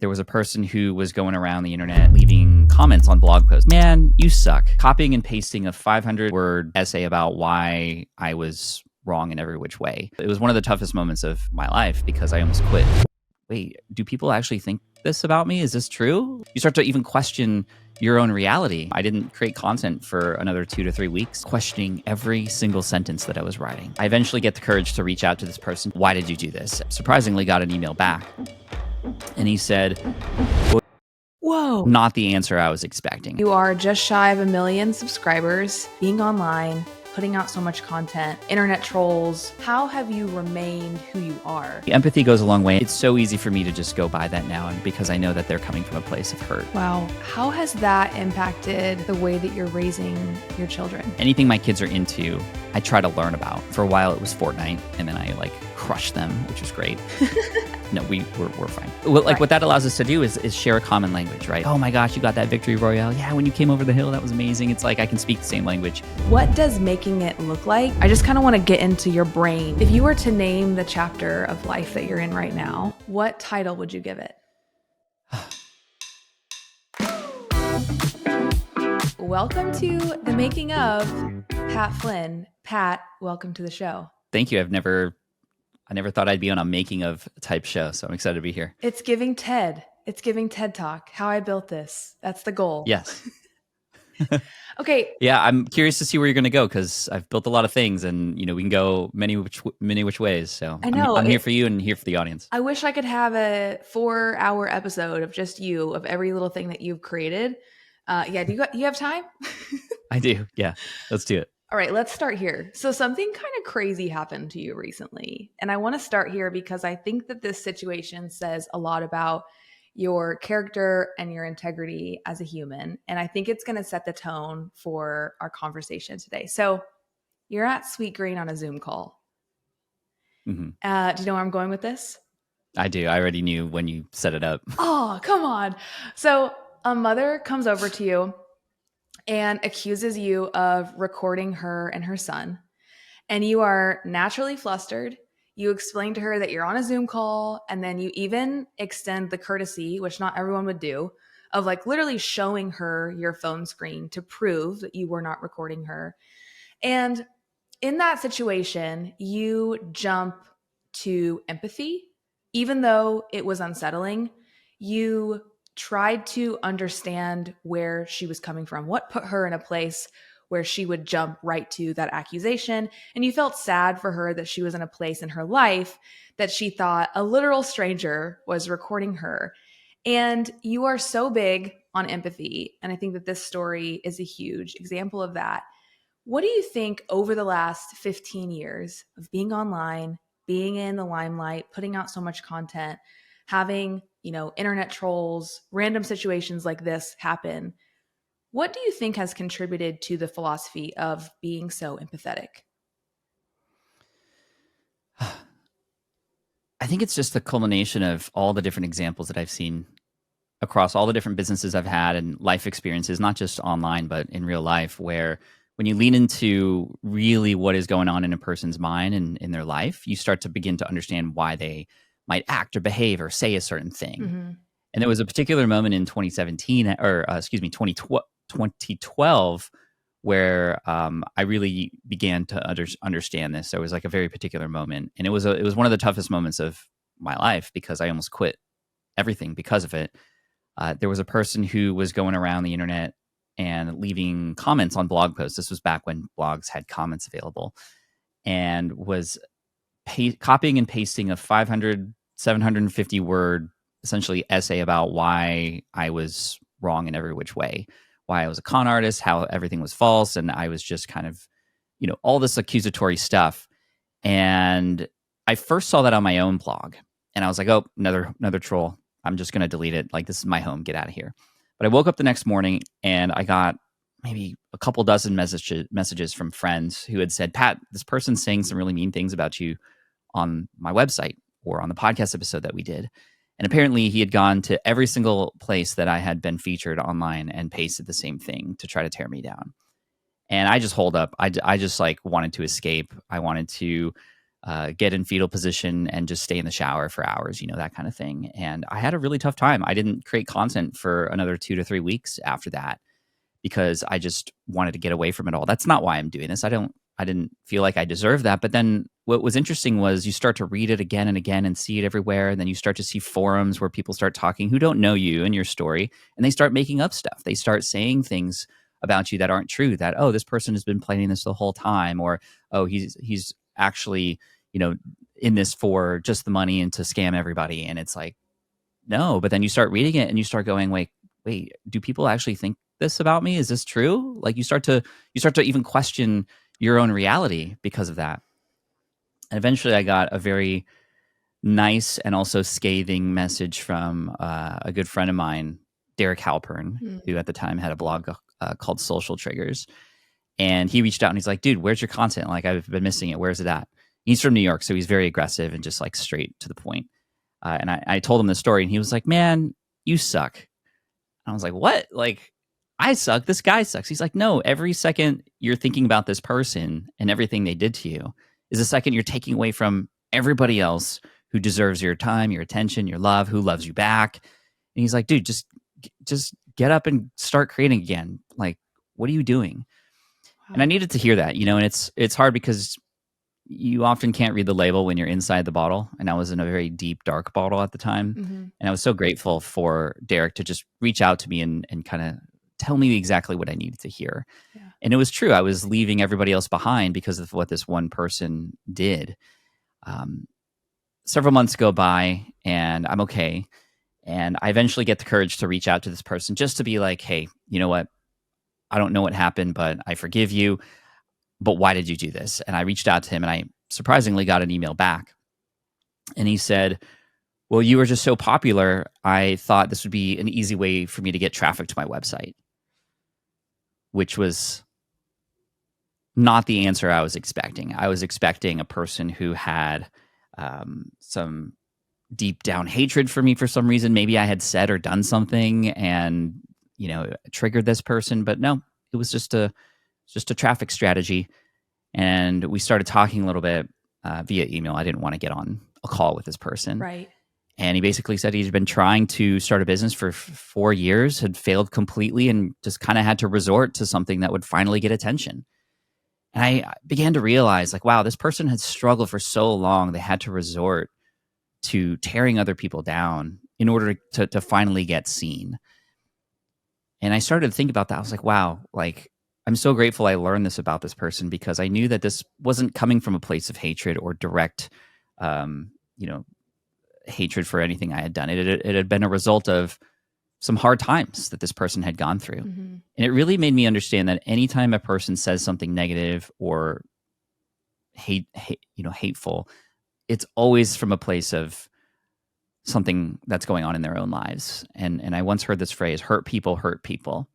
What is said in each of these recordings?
There was a person who was going around the internet leaving comments on blog posts. Man, you suck. Copying and pasting a 500-word essay about why I was wrong in every which way. It was one of the toughest moments of my life because I almost quit. Wait, do people actually think this about me? Is this true? You start to even question your own reality. I didn't create content for another 2 to 3 weeks, questioning every single sentence that I was writing. I eventually get the courage to reach out to this person. Why did you do this? Surprisingly, got an email back. And he said, whoa, not the answer I was expecting. You are just shy of 1 million subscribers, being online, putting out so much content, internet trolls. How have you remained who you are? Empathy goes a long way. It's so easy for me to just go by that now, and because I know that they're coming from a place of hurt. Wow. How has that impacted the way that you're raising your children? Anything my kids are into, I try to learn about. For a while, it was Fortnite, and then I crushed them, which was great. No, we're fine. Well, right. What that allows us to do is share a common language, right? Oh my gosh, you got that victory royale. Yeah, when you came over the hill, that was amazing. It's like I can speak the same language. What does making it look like? I just kind of want to get into your brain. If you were to name the chapter of life that you're in right now, what title would you give it? Welcome to the making of Pat Flynn. Pat, welcome to the show. Thank you. I never thought I'd be on a making of type show, so I'm excited to be here. It's giving TED. It's giving TED Talk. How I built this. That's the goal. Yes. Okay. Yeah, I'm curious to see where you're going to go because I've built a lot of things, and we can go many which ways. So I know I'm here for you and here for the audience. I wish I could have a 4-hour episode of just you, of every little thing that you've created. Yeah. Do you have time? I do. Yeah. Let's do it. All right, let's start here. So something kind of crazy happened to you recently. And I want to start here because I think that this situation says a lot about your character and your integrity as a human. And I think it's going to set the tone for our conversation today. So you're at Sweet Green on a Zoom call. Mm-hmm. Do you know where I'm going with this? I do. I already knew when you set it up. Oh, come on. So a mother comes over to you and accuses you of recording her and her son. And you are naturally flustered. You explain to her that you're on a Zoom call, and then you even extend the courtesy, which not everyone would do, of literally showing her your phone screen to prove that you were not recording her. And in that situation, you jump to empathy. Even though it was unsettling, you tried to understand where she was coming from, what put her in a place where she would jump right to that accusation. And you felt sad for her that she was in a place in her life that she thought a literal stranger was recording her. And you are so big on empathy. And I think that this story is a huge example of that. What do you think over the last 15 years of being online, being in the limelight, putting out so much content, having internet trolls, random situations like this happen? What do you think has contributed to the philosophy of being so empathetic? I think it's just the culmination of all the different examples that I've seen across all the different businesses I've had and life experiences, not just online, but in real life, where when you lean into really what is going on in a person's mind and in their life, you start to begin to understand why they might act or behave or say a certain thing. Mm-hmm. And there was a particular moment in 2012 where I really began to understand this. So it was like a very particular moment. And it was one of the toughest moments of my life because I almost quit everything because of it. There was a person who was going around the internet and leaving comments on blog posts. This was back when blogs had comments available, and was copying and pasting a 750 word essentially essay about why I was wrong in every which way, why I was a con artist, how everything was false. And I was just kind of, all this accusatory stuff. And I first saw that on my own blog and I was like, oh, another troll. I'm just going to delete it. This is my home. Get out of here. But I woke up the next morning and I got maybe a couple dozen messages from friends who had said, Pat, this person's saying some really mean things about you on my website or on the podcast episode that we did. And apparently he had gone to every single place that I had been featured online and pasted the same thing to try to tear me down. And I just holed up. I just wanted to escape. I wanted to get in fetal position and just stay in the shower for hours, that kind of thing. And I had a really tough time. I didn't create content for another 2 to 3 weeks after that because I just wanted to get away from it all. That's not why I'm doing this. I didn't feel like I deserved that. But then what was interesting was you start to read it again and again and see it everywhere. And then you start to see forums where people start talking who don't know you and your story, and they start making up stuff. They start saying things about you that aren't true, that, oh, this person has been planning this the whole time, or, oh, he's actually, in this for just the money and to scam everybody. And it's like, no. But then you start reading it and you start going, wait, do people actually think this about me? Is this true? Like you start to even question your own reality because of that. And eventually I got a very nice and also scathing message from a good friend of mine, Derek Halpern, who at the time had a blog called Social Triggers. And he reached out and he's like, dude, where's your content? Like, I've been missing it. Where's it at? He's from New York, so he's very aggressive and just like straight to the point. And I told him the story and he was like, man, you suck. And I was like, what? Like, I suck. This guy sucks. He's like, no, every second you're thinking about this person and everything they did to you is a second you're taking away from everybody else who deserves your time, your attention, your love, who loves you back. And he's like, dude, just get up and start creating again. Like, what are you doing? Wow. And I needed to hear that, and it's hard because you often can't read the label when you're inside the bottle. And I was in a very deep, dark bottle at the time. Mm-hmm. And I was so grateful for Derek to just reach out to me and kind of tell me exactly what I needed to hear. Yeah. And it was true. I was leaving everybody else behind because of what this one person did. Several months go by and I'm okay. And I eventually get the courage to reach out to this person just to be like, hey, you know what? I don't know what happened, but I forgive you. But why did you do this? And I reached out to him and I surprisingly got an email back. And he said, well, you were just so popular, I thought this would be an easy way for me to get traffic to my website, which was not the answer I was expecting. I was expecting a person who had some deep down hatred for me for some reason. Maybe I had said or done something and, triggered this person. But no, it was just a traffic strategy. And we started talking a little bit via email. I didn't want to get on a call with this person. Right. And he basically said he'd been trying to start a business for 4 years, had failed completely, and just kind of had to resort to something that would finally get attention. And I began to realize, like, wow, this person had struggled for so long. They had to resort to tearing other people down in order to finally get seen. And I started to think about that. I was like, wow, like, I'm so grateful I learned this about this person because I knew that this wasn't coming from a place of hatred or direct, hatred for anything I had done. It had been a result of some hard times that this person had gone through. Mm-hmm. And it really made me understand that anytime a person says something negative or hateful, it's always from a place of something that's going on in their own lives. And I once heard this phrase, hurt people hurt people.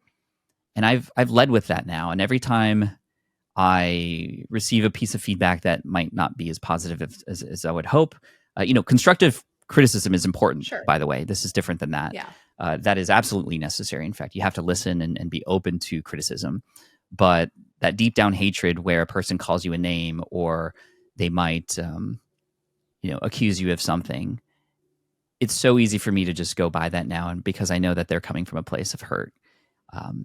And I've led with that now. And every time I receive a piece of feedback that might not be as positive as I would hope, constructive criticism is important, sure. By the way. This is different than that. Yeah. That is absolutely necessary. In fact, you have to listen and be open to criticism. But that deep down hatred where a person calls you a name or they might accuse you of something, it's so easy for me to just go by that now, and because I know that they're coming from a place of hurt.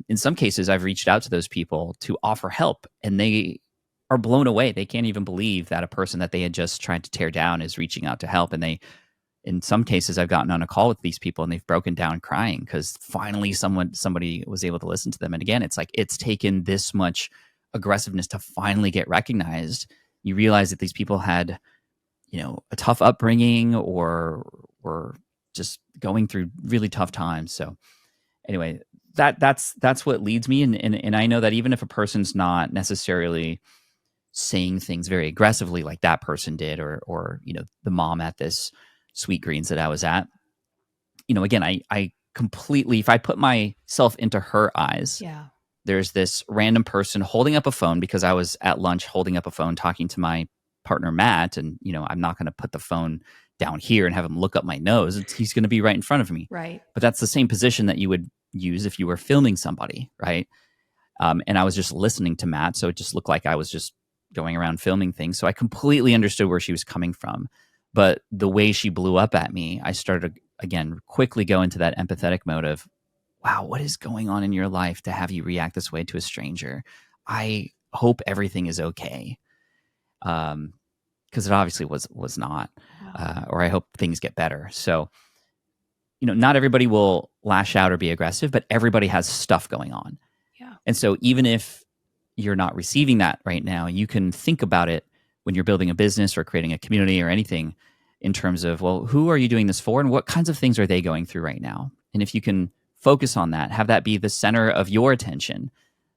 In some cases, I've reached out to those people to offer help, and they are blown away. They can't even believe that a person that they had just tried to tear down is reaching out to help. And in some cases, I've gotten on a call with these people, and they've broken down crying because finally somebody was able to listen to them. And again, it's like it's taken this much aggressiveness to finally get recognized. You realize that these people had, a tough upbringing or were just going through really tough times. So anyway, that's what leads me. And I know that even if a person's not necessarily saying things very aggressively like that person did, or the mom at this Sweet Greens that I was at, again, I completely, if I put myself into her eyes, yeah, there's this random person holding up a phone because I was at lunch holding up a phone talking to my partner, Matt, and, I'm not going to put the phone down here and have him look up my nose. He's going to be right in front of me. Right. But that's the same position that you would use if you were filming somebody, right? And I was just listening to Matt, so it just looked like I was just, going around filming things. So I completely understood where she was coming from. But the way she blew up at me, I started again quickly go into that empathetic mode of, wow, what is going on in your life to have you react this way to a stranger? I hope everything is okay. Because it obviously was not, Wow. or I hope things get better. So, not everybody will lash out or be aggressive, but everybody has stuff going on. Yeah. And so even if you're not receiving that right now, you can think about it when you're building a business or creating a community or anything in terms of, well, who are you doing this for and what kinds of things are they going through right now? And if you can focus on that, have that be the center of your attention,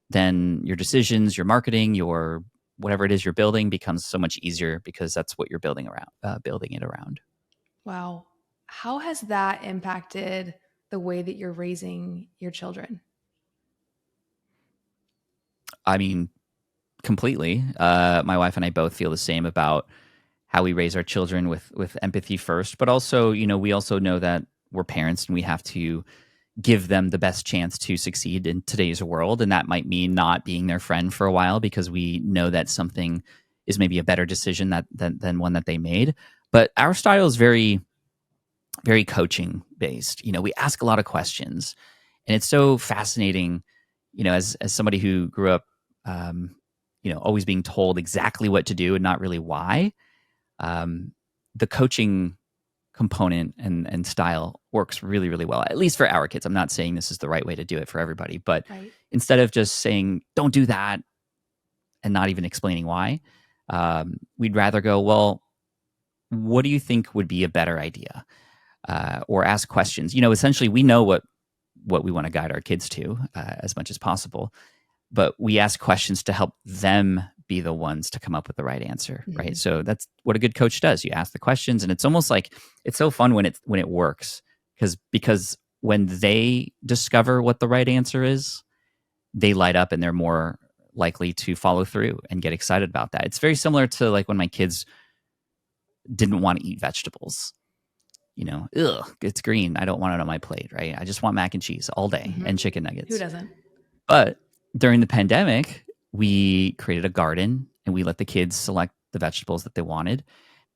then your decisions, your marketing, your whatever it is you're building becomes so much easier because that's what you're building it around. Wow. How has that impacted the way that you're raising your children? I mean, completely. My wife and I both feel the same about how we raise our children with empathy first, but also, we also know that we're parents and we have to give them the best chance to succeed in today's world. And that might mean not being their friend for a while because we know that something is maybe a better decision than one that they made. But our style is very, very coaching based. We ask a lot of questions, and it's so fascinating. As somebody who grew up, always being told exactly what to do and not really why. The coaching component and style works really, really well, at least for our kids. I'm not saying this is the right way to do it for everybody, but Right. instead of just saying, don't do that and not even explaining why, we'd rather go, well, what do you think would be a better idea? Or ask questions. Essentially, we know what we want to guide our kids to as much as possible, but we ask questions to help them be the ones to come up with the right answer, right? So that's what a good coach does. You ask the questions, and it's almost like it's so fun when it works because when they discover what the right answer is, they light up and they're more likely to follow through and get excited about that. It's very similar to like when my kids didn't want to eat vegetables. Ugh, it's green. I don't want it on my plate, right? I just want mac and cheese all day and chicken Who nuggets. doesn't? But during the pandemic, we created a garden and we let the kids select the vegetables that they wanted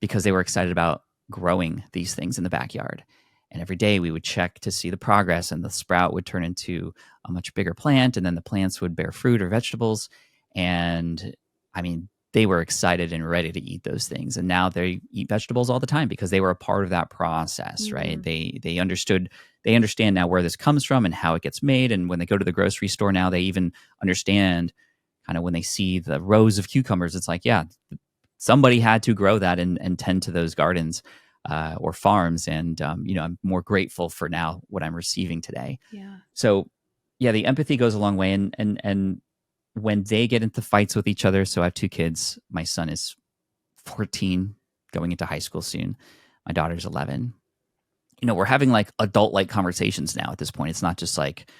because they were excited about growing these things in the backyard. And every day we would check to see the progress, and the sprout would turn into a much bigger plant, and then the plants would bear fruit or vegetables. And I mean, they were excited and ready to eat those things. And now they eat vegetables all the time because they were a part of that process, right? They understand now where this comes from and how it gets made. And when they go to the grocery store now, they even understand kind of when they see the rows of cucumbers, it's like, yeah, somebody had to grow that and tend to those gardens or farms. And, I'm more grateful for now what I'm receiving today. Yeah. So yeah, the empathy goes a long way. And when they get into fights with each other, so I have two kids. My son is 14, going into high school soon. My daughter's 11. We're having like adult like conversations now at this point. It's not just like,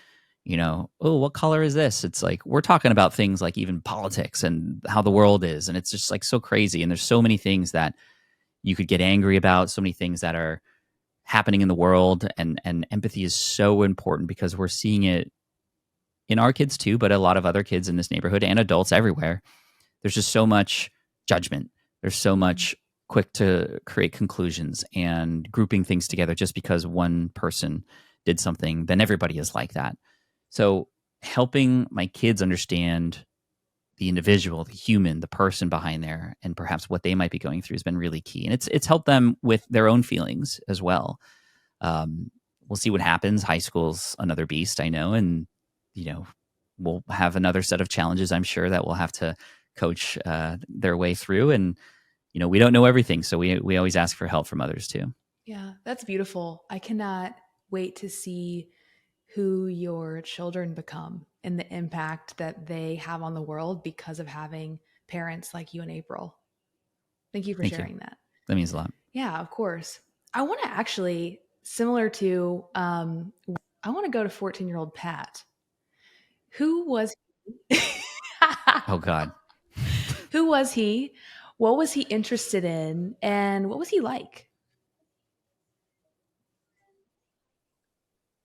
oh, what color is this? It's like we're talking about things like even politics and how the world is. And it's just like so crazy. And there's so many things that you could get angry about, so many things that are happening in the world. And empathy is so important because we're seeing it in our kids too, but a lot of other kids in this neighborhood and adults everywhere. There's just so much judgment. There's so much quick to create conclusions and grouping things together just because one person did something, then everybody is like that. So helping my kids understand the individual, the human, the person behind there, and perhaps what they might be going through has been really key. And it's helped them with their own feelings as well. We'll see what happens. High school's another beast, I know, and we'll have another set of challenges, I'm sure, that we'll have to coach their way through. And we don't know everything, so we always ask for help from others too. Yeah, that's beautiful. I cannot wait to see who your children become and the impact that they have on the world because of having parents like you and April. Thank you for Thank you. sharing that. That means a lot. Yeah, of course. I want to actually, similar to, I want to go to 14-year-old Pat. Who was he? Oh God. Who was he? What was he interested in? And what was he like?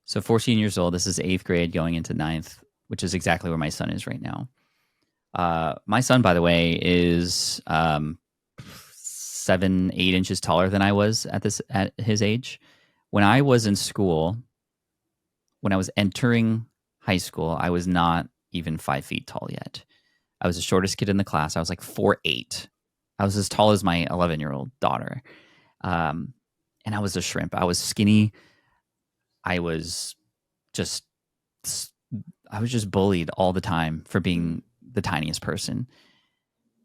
So 14 years old. This is eighth grade going into ninth, which is exactly where my son is right now. My son, by the way, is 7, 8 inches taller than I was at his age. When I was in school, when I was entering high school, I was not even 5 feet tall yet. I was the shortest kid in the class. I was like 4'8". I was as tall as my 11-year-old daughter. Um, and I was a shrimp. I was skinny. I was just I was just bullied all the time for being the tiniest person.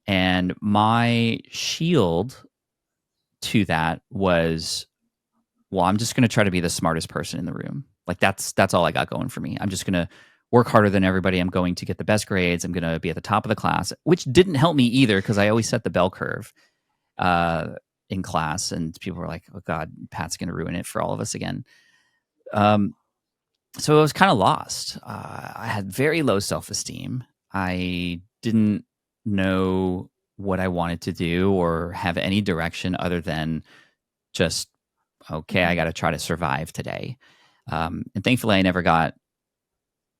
And my shield to that was, well, I'm just going to try to be the smartest person in the room. Like that's all I got going for me. I'm just going to work harder than everybody. I'm going to get the best grades. I'm going to be at the top of the class, which didn't help me either because I always set the bell curve in class, and people were like, "Oh God, Pat's going to ruin it for all of us again." So I was kind of lost. I had very low self-esteem. I didn't know what I wanted to do or have any direction other than just, okay, I got to try to survive today. And thankfully, I never got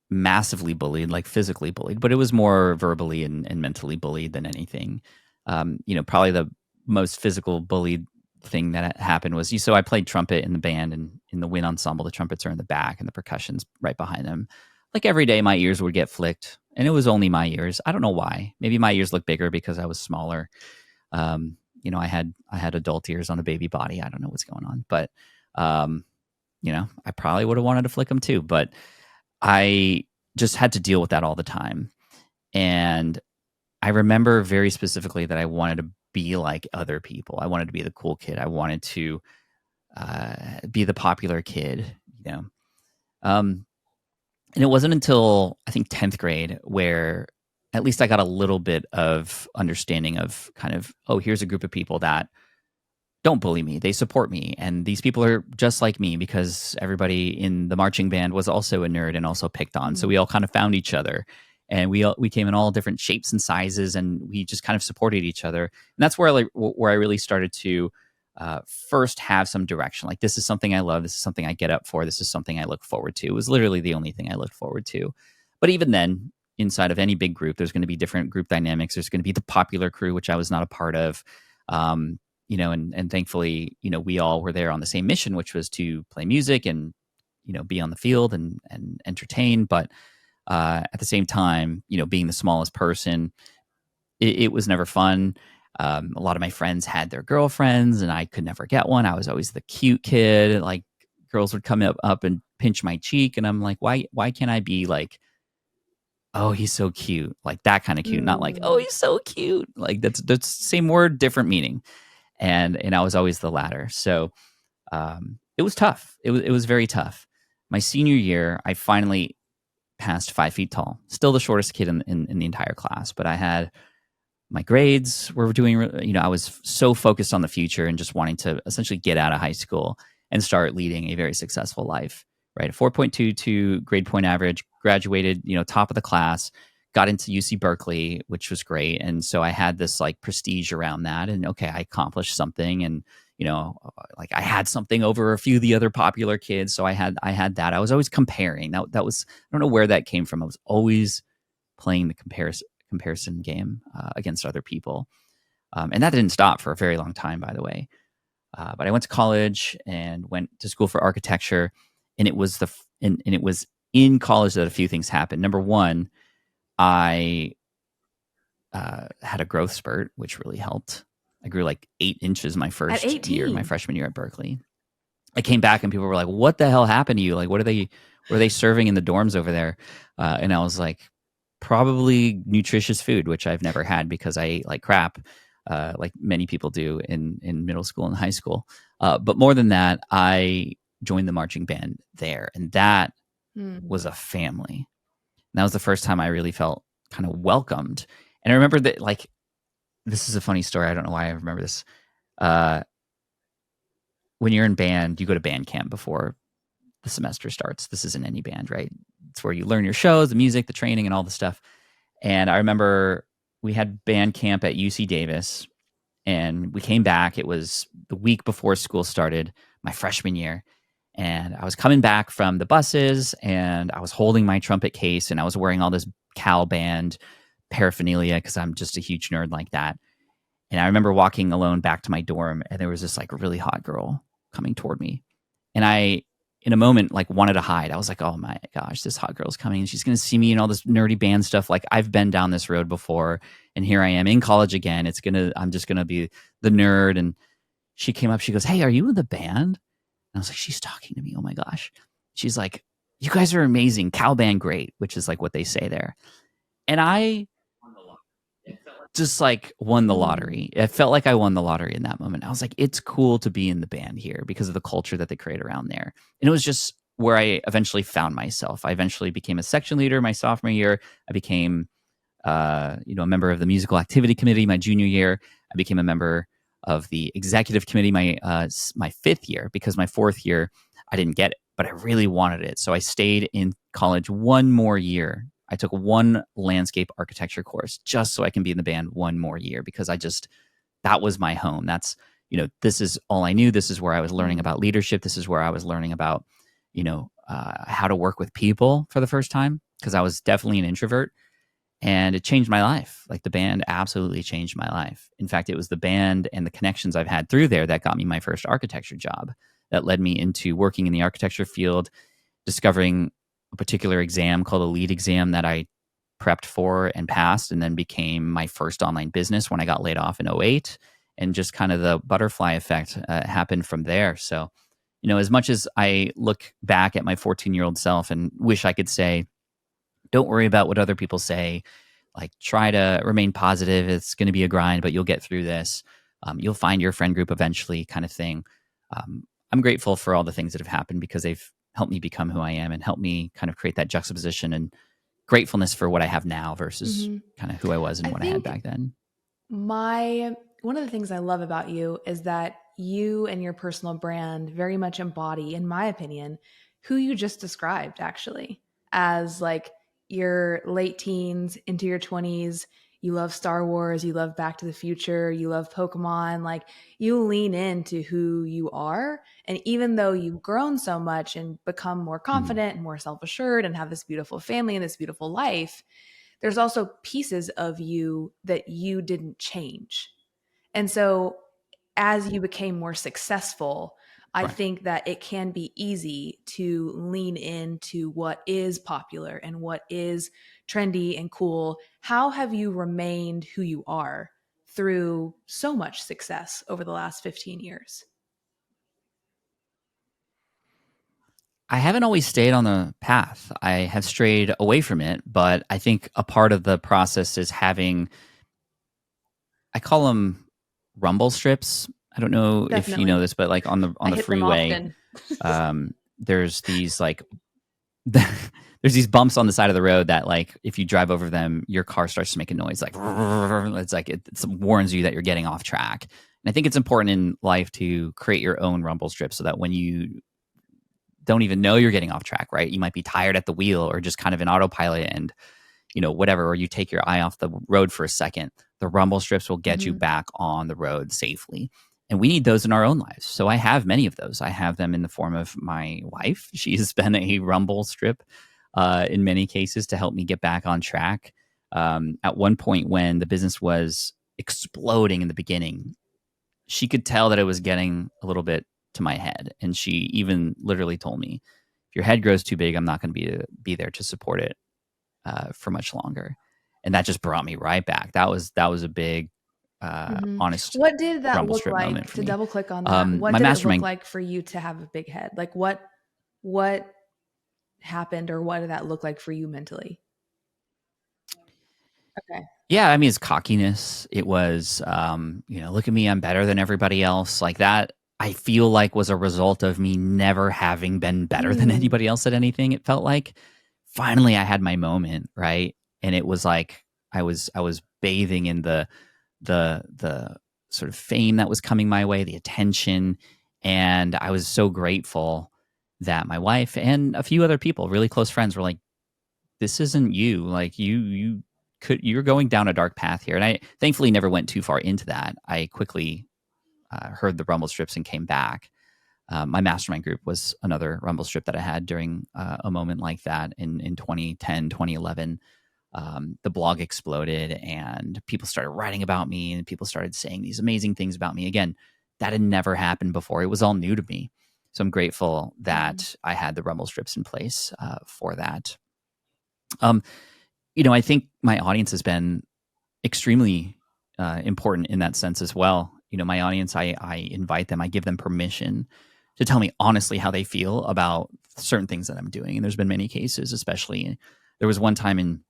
massively bullied, like physically bullied, but it was more verbally and mentally bullied than anything. Probably the most physical bullied thing that happened was, so I played trumpet in the band, and in the wind ensemble, the trumpets are in the back and the percussion's right behind them. Like every day, my ears would get flicked, and it was only my ears. I don't know why. Maybe my ears looked bigger because I was smaller. I had adult ears on a baby body. I don't know what's going on, but I probably would have wanted to flick them too, but I just had to deal with that all the time. And I remember very specifically that I wanted to be like other people. I wanted to be the cool kid. I wanted to be the popular kid. And it wasn't until I think 10th grade where at least I got a little bit of understanding of kind of, oh, here's a group of people that don't bully me. They support me. And these people are just like me because everybody in the marching band was also a nerd and also picked on. So we all kind of found each other, and we came in all different shapes and sizes, and we just kind of supported each other. And that's where I really started to first have some direction. Like, this is something I love. This is something I get up for. This is something I look forward to. It was literally the only thing I looked forward to. But even then, inside of any big group, there's going to be different group dynamics. There's going to be the popular crew, which I was not a part of. And thankfully, we all were there on the same mission, which was to play music and, be on the field and entertain. But at the same time, being the smallest person, it was never fun. A lot of my friends had their girlfriends, and I could never get one. I was always the cute kid. Like, girls would come up and pinch my cheek, and I'm like, why can't I be like, oh, he's so cute, like that kind of cute, not like, oh, he's so cute. Like that's same word, different meaning. And I was always the latter. So it was tough. It was very tough. My senior year, I finally passed 5 feet tall. Still the shortest kid in the entire class, but I had my grades were doing. I was so focused on the future and just wanting to essentially get out of high school and start leading a very successful life. Right, a 4.22 grade point average, graduated, top of the class. Got into UC Berkeley, which was great. And so I had this like prestige around that. And okay, I accomplished something, and, like I had something over a few of the other popular kids. So I had that. I was always comparing. That was, I don't know where that came from. I was always playing the comparison game against other people. And that didn't stop for a very long time, by the way. But I went to college and went to school for architecture. And it was it was in college that a few things happened. Number one, I had a growth spurt, which really helped. I grew like 8 inches my first year, my freshman year at Berkeley. I came back and people were like, "What the hell happened to you? Like, what are they serving in the dorms over there?" And I was like, "Probably nutritious food," which I've never had because I ate like crap, like many people do in middle school and high school. But more than that, I joined the marching band there, and that was a family. And that was the first time I really felt kind of welcomed. And I remember that, like, this is a funny story. I don't know why I remember this. When you're in band, you go to band camp before the semester starts. This isn't any band, right? It's where you learn your shows, the music, the training, and all the stuff. And I remember we had band camp at UC Davis, and we came back. It was the week before school started, my freshman year. And I was coming back from the buses, and I was holding my trumpet case, and I was wearing all this Cal band paraphernalia because I'm just a huge nerd like that. And I remember walking alone back to my dorm, and there was this like really hot girl coming toward me. And I, in a moment, like wanted to hide. I was like, oh my gosh, this hot girl's coming and she's going to see me and all this nerdy band stuff. Like I've been down this road before, and here I am in college again. I'm just going to be the nerd. And she came up, she goes, hey, are you in the band? And I was like, she's talking to me. Oh my gosh. She's like, you guys are amazing. Cow band great, which is like what they say there. And I just like won the lottery. It felt like I won the lottery in that moment. I was like, it's cool to be in the band here because of the culture that they create around there. And it was just where I eventually found myself. I eventually became a section leader my sophomore year. I became, a member of the musical activity committee my junior year. I became a member of the executive committee my fifth year, because my fourth year I didn't get it, but I really wanted it. So I stayed in college one more year. I took one landscape architecture course just so I can be in the band one more year, because that was my home. That's, this is all I knew. This is where I was learning about leadership. This is where I was learning about, how to work with people for the first time, because I was definitely an introvert, and it changed my life. Like the band absolutely changed my life. In fact, it was the band and the connections I've had through there that got me my first architecture job, that led me into working in the architecture field, discovering a particular exam called a lead exam that I prepped for and passed, and then became my first online business when I got laid off in '08. And just kind of the butterfly effect happened from there. So, as much as I look back at my 14-year-old self and wish I could say, don't worry about what other people say, like try to remain positive. It's going to be a grind, but you'll get through this. You'll find your friend group eventually, kind of thing. I'm grateful for all the things that have happened, because they've helped me become who I am and helped me kind of create that juxtaposition and gratefulness for what I have now versus kind of who I was and what I had back then. One of the things I love about you is that you and your personal brand very much embody, in my opinion, who you just described, actually, as like your late teens into your 20s. You love Star Wars, you love Back to the Future, you love Pokemon. Like you lean into who you are. And even though you've grown so much and become more confident and more self-assured and have this beautiful family and this beautiful life, there's also pieces of you that you didn't change. And so as you became more successful, I think that it can be easy to lean into what is popular and what is trendy and cool. How have you remained who you are through so much success over the last 15 years? I haven't always stayed on the path. I have strayed away from it, but I think a part of the process is having, I call them rumble strips. I don't know if you know this, but like on the freeway, there's these like there's these bumps on the side of the road that like if you drive over them, your car starts to make a noise like it's like it warns you that you're getting off track. And I think it's important in life to create your own rumble strips so that when you don't even know you're getting off track, right? You might be tired at the wheel or just kind of in autopilot and whatever, or you take your eye off the road for a second, the rumble strips will get you back on the road safely. And we need those in our own lives. So I have many of those. I have them in the form of my wife. She has been a rumble strip in many cases to help me get back on track. At one point when the business was exploding in the beginning, she could tell that it was getting a little bit to my head. And she even literally told me, if your head grows too big, I'm not going to be there to support it for much longer. And that just brought me right back. That was a big, honest. What did that rumble look strip moment like, for to me. double click on that? What My did it look mastermind. like for you to have a big head? Like what happened, or what did that look like for you mentally? Okay. Yeah, I mean, it's cockiness. It was, look at me, I'm better than everybody else. Like that, I feel like was a result of me never having been better than anybody else at anything. It felt like finally I had my moment, right? And it was like I was bathing in the sort of fame that was coming my way, the attention, and I was so grateful that my wife and a few other people, really close friends, were like, "This isn't you. Like you're going down a dark path here." And I thankfully never went too far into that. I quickly heard the rumble strips and came back. My mastermind group was another rumble strip that I had during a moment like that in 2010, 2011. the blog exploded and people started writing about me and people started saying these amazing things about me. Again, that had never happened before. It was all new to me. So I'm grateful that I had the rumble strips in place for that. I think my audience has been extremely important in that sense as well. My audience, I invite them, I give them permission to tell me honestly how they feel about certain things that I'm doing. And there's been many cases, especially there was one time in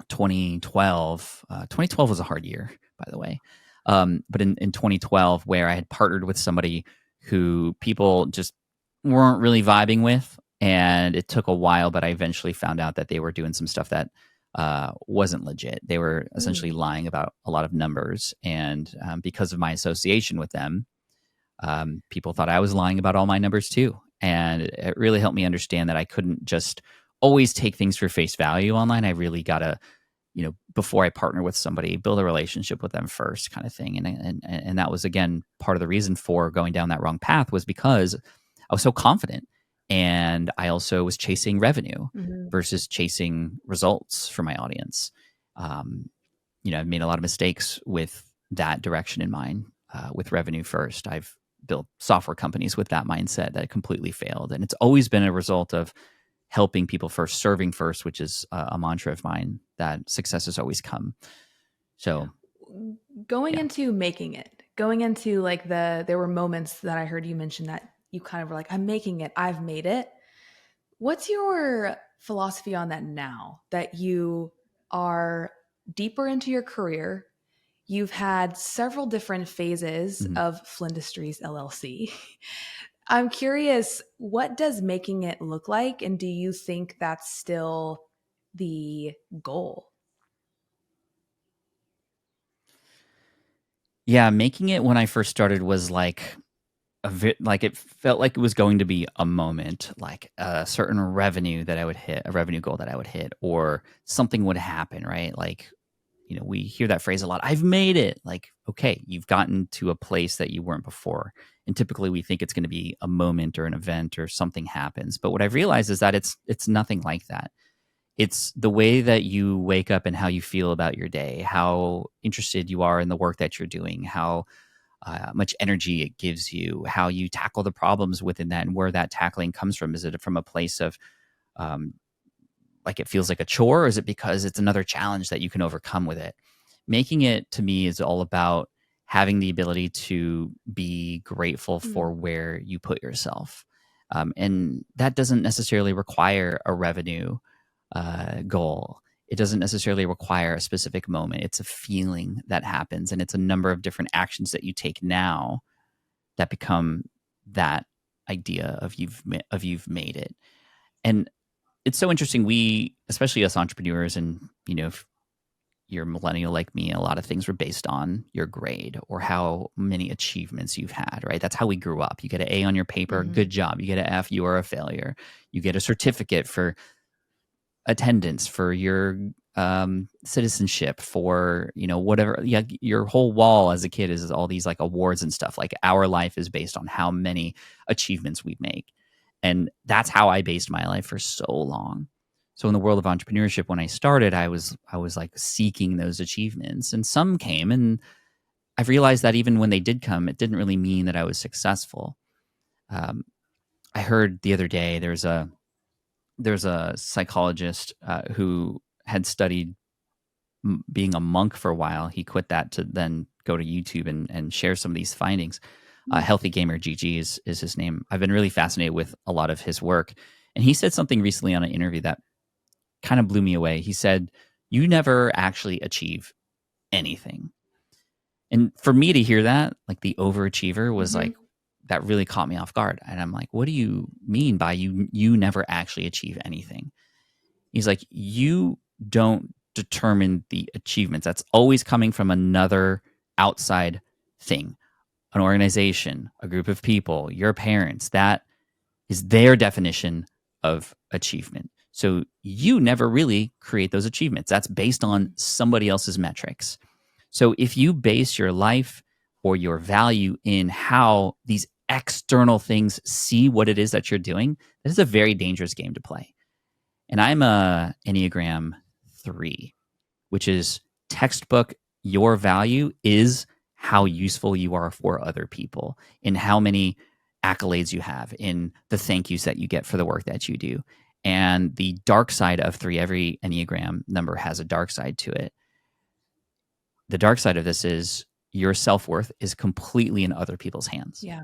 2012. 2012 was a hard year, by the way. But in 2012, where I had partnered with somebody who people just weren't really vibing with, and it took a while, but I eventually found out that they were doing some stuff that wasn't legit. They were essentially lying about a lot of numbers, and because of my association with them, people thought I was lying about all my numbers too. And it really helped me understand that I couldn't just always take things for face value online. I really got to, before I partner with somebody, build a relationship with them first, kind of thing. And that was, again, part of the reason for going down that wrong path, was because I was so confident. And I also was chasing revenue versus chasing results for my audience. I've made a lot of mistakes with that direction in mind, with revenue first. I've built software companies with that mindset that completely failed. And it's always been a result of helping people first, serving first, which is a mantra of mine, that success has always come. So going into making it, going into like there were moments that I heard you mention that you kind of were like, I'm making it, I've made it. What's your philosophy on that now that you are deeper into your career? You've had several different phases of Flindustries LLC. I'm curious, what does making it look like? And do you think that's still the goal? Yeah, making it when I first started was like like it felt like it was going to be a moment, like a certain revenue that I would hit, a revenue goal that I would hit, or something would happen, right? Like, we hear that phrase a lot. I've made it. Like, okay, you've gotten to a place that you weren't before. And typically we think it's going to be a moment or an event or something happens. But what I've realized is that it's nothing like that. It's the way that you wake up and how you feel about your day, how interested you are in the work that you're doing, how much energy it gives you, how you tackle the problems within that, and where that tackling comes from. Is it from a place of um, like it feels like a chore, or is it because it's another challenge that you can overcome with it? Making it, to me, is all about having the ability to be grateful for where you put yourself. And that doesn't necessarily require a revenue goal. It doesn't necessarily require a specific moment. It's a feeling that happens, and it's a number of different actions that you take now that become that idea of you've made it. And it's so interesting. We, especially us entrepreneurs, and if you're a millennial like me, a lot of things were based on your grade or how many achievements you've had, right? That's how we grew up. You get an A on your paper, good job. You get an F, you are a failure. You get a certificate for attendance, for your citizenship, for whatever. Yeah, your whole wall as a kid is all these like awards and stuff. Like, our life is based on how many achievements we make. And that's how I based my life for so long. So in the world of entrepreneurship, when I started, I was like seeking those achievements, and some came, and I've realized that even when they did come, it didn't really mean that I was successful. I heard the other day there's a psychologist who had studied being a monk for a while. He quit that to then go to YouTube and share some of these findings. Healthy Gamer GG is his name. I've been really fascinated with a lot of his work. And he said something recently on an interview that kind of blew me away. He said, "You never actually achieve anything." And for me to hear that, like the overachiever, was like, that really caught me off guard. And I'm like, what do you mean by you never actually achieve anything? He's like, you don't determine the achievements. That's always coming from another outside thing, an organization, a group of people, your parents. That is their definition of achievement. So you never really create those achievements. That's based on somebody else's metrics. So if you base your life or your value in how these external things see what it is that you're doing, this is a very dangerous game to play. And I'm a Enneagram 3, which is textbook. Your value is how useful you are for other people, in how many accolades you have, in the thank yous that you get for the work that you do. And the dark side of 3, every Enneagram number has a dark side to it. The dark side of this is your self-worth is completely in other people's hands. Yeah.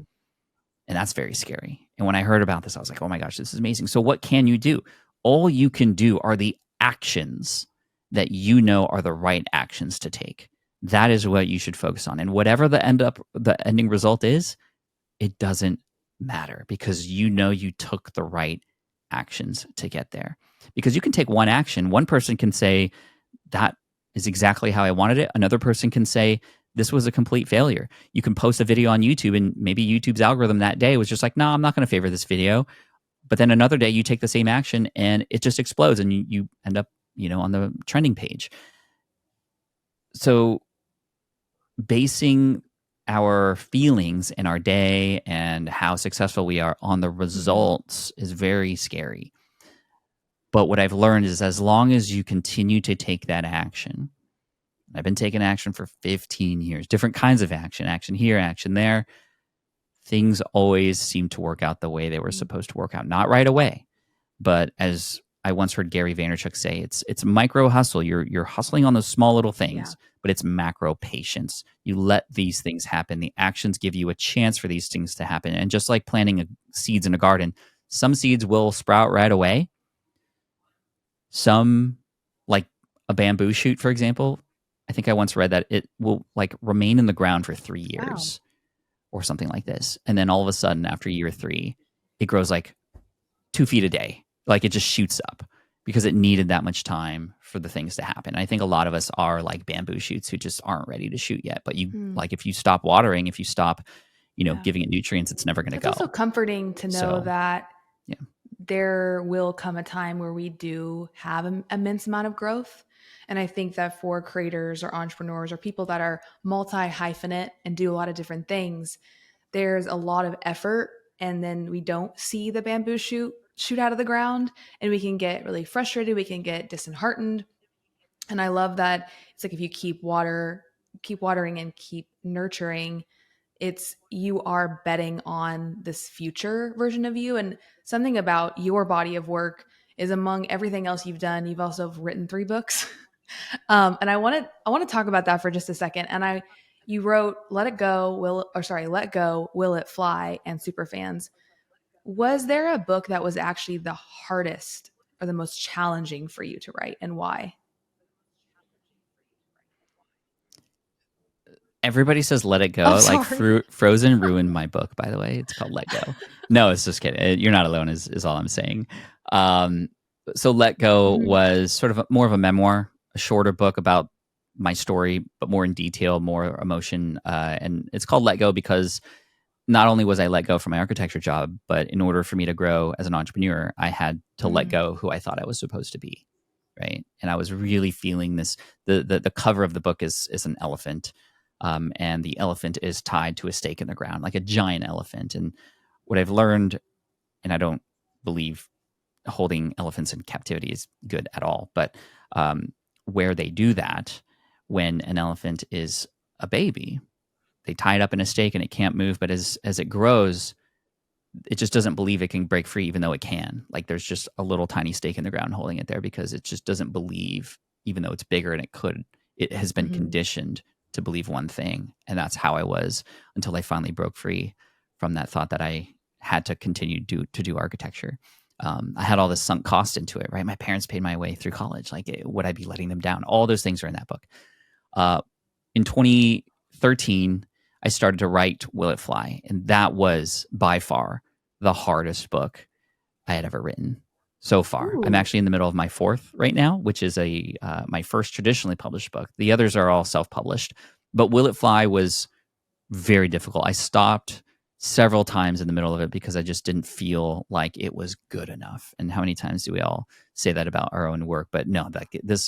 And that's very scary. And when I heard about this, I was like, oh my gosh, this is amazing. So what can you do? All you can do are the actions that you know are the right actions to take. That is what you should focus on. And whatever the ending result is, it doesn't matter, because you know you took the right actions to get there. Because you can take one action. One person can say, that is exactly how I wanted it. Another person can say, this was a complete failure. You can post a video on YouTube, and maybe YouTube's algorithm that day was just like, no, I'm not going to favor this video. But then another day you take the same action and it just explodes, and you end up, on the trending page. So basing our feelings in our day and how successful we are on the results is very scary. But what I've learned is, as long as you continue to take that action, I've been taking action for 15 years, different kinds of action here, action there, things always seem to work out the way they were supposed to work out. Not right away, but as I once heard Gary Vaynerchuk say, it's micro hustle. You're hustling on those small little things, but it's macro patience. You let these things happen. The actions give you a chance for these things to happen. And just like planting seeds in a garden, some seeds will sprout right away. Some, like a bamboo shoot, for example, I think I once read that it will remain in the ground for 3 years or something like this. And then all of a sudden, after year 3, it grows 2 feet a day. It just shoots up because it needed that much time for the things to happen. I think a lot of us are like bamboo shoots who just aren't ready to shoot yet. But if you stop watering, if you stop, giving it nutrients, it's never going to go. It's also comforting to know that there will come a time where we do have an immense amount of growth. And I think that for creators or entrepreneurs or people that are multi-hyphenate and do a lot of different things, there's a lot of effort, and then we don't see the bamboo shoot out of the ground, and we can get really frustrated. We can get disheartened. And I love that it's if you keep watering and keep nurturing, you are betting on this future version of you. And something about your body of work is, among everything else you've done, you've also written 3 books. And I want to talk about that for just a second. And you wrote Let Go, Will It Fly, and Superfans. Was there a book that was actually the hardest or the most challenging for you to write, and why? Everybody says Let It Go. Frozen ruined my book, by the way. It's called Let Go. No, it's just kidding. You're not alone is all I'm saying. So Let Go was sort of more of a memoir, a shorter book about my story, but more in detail, more emotion. And it's called Let Go because not only was I let go from my architecture job, but in order for me to grow as an entrepreneur, I had to let go who I thought I was supposed to be. Right. And I was really feeling this. The cover of the book is an elephant. And the elephant is tied to a stake in the ground, like a giant elephant. And what I've learned, and I don't believe holding elephants in captivity is good at all, but where they do that, when an elephant is a baby, they tie it up in a stake and it can't move. But as it grows, it just doesn't believe it can break free, even though it can. There's just a little tiny stake in the ground holding it there because it just doesn't believe, even though it's bigger and it could. It has been conditioned to believe one thing. And that's how I was until I finally broke free from that thought that I had to continue to do architecture. I had all this sunk cost into it, right? My parents paid my way through college. Would I be letting them down? All those things are in that book. In 2013, I started to write Will It Fly? And that was by far the hardest book I had ever written so far. Ooh. I'm actually in the middle of my 4th right now, which is my first traditionally published book. The others are all self-published. But Will It Fly was very difficult. I stopped several times in the middle of it because I just didn't feel like it was good enough. And how many times do we all say that about our own work? But no,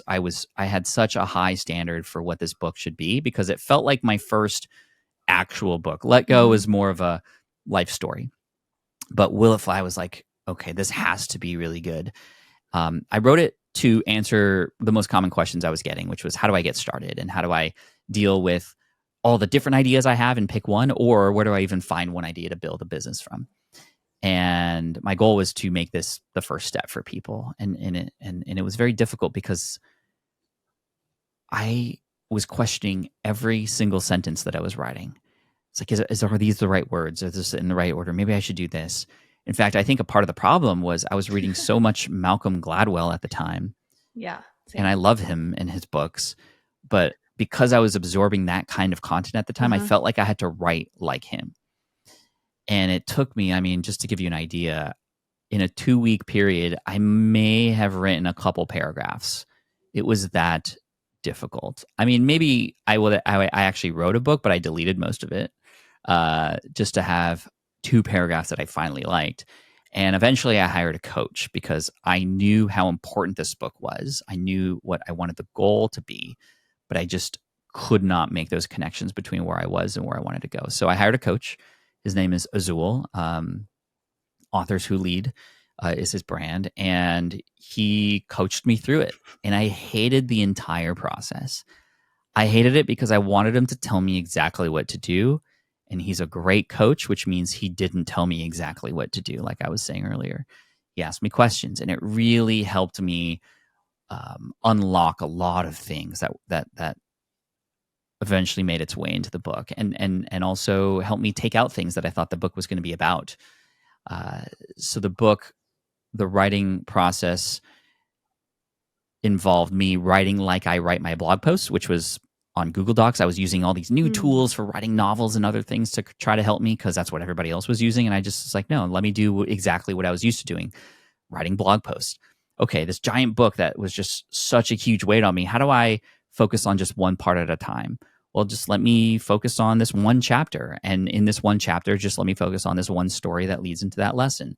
I had such a high standard for what this book should be because it felt like my first actual book. Let Go is more of a life story. But Will It Fly was like, okay, this has to be really good. I wrote it to answer the most common questions I was getting, which was how do I get started and how do I deal with all the different ideas I have and pick one, or where do I even find one idea to build a business from? And my goal was to make this the first step for people. And it was very difficult because I was questioning every single sentence that I was writing. It's like, are these the right words? Is this in the right order? Maybe I should do this. In fact, I think a part of the problem was I was reading so much Malcolm Gladwell at the time. Yeah. And Same. I love him and his books. But because I was absorbing that kind of content at the time, I felt like I had to write like him. And it took me, I mean, just to give you an idea, in a 2-week period, I may have written a couple paragraphs. It was that difficult. I mean, maybe I actually wrote a book, but I deleted most of it just to have 2 paragraphs that I finally liked. And eventually I hired a coach because I knew how important this book was. I knew what I wanted the goal to be, but I just could not make those connections between where I was and where I wanted to go. So I hired a coach. His name is Azul. Authors Who Lead is his brand. And he coached me through it. And I hated the entire process. I hated it because I wanted him to tell me exactly what to do. And he's a great coach, which means he didn't tell me exactly what to do, like I was saying earlier. He asked me questions, and it really helped me unlock a lot of things that eventually made its way into the book, and also helped me take out things that I thought the book was going to be about. So the writing process involved me writing like I write my blog posts, which was on Google Docs. I was using all these new tools for writing novels and other things to try to help me because that's what everybody else was using. And I just was like, no, let me do exactly what I was used to doing, writing blog posts. Okay, this giant book that was just such a huge weight on me. How do I focus on just one part at a time? Well, just let me focus on this one chapter. And in this one chapter, just let me focus on this one story that leads into that lesson.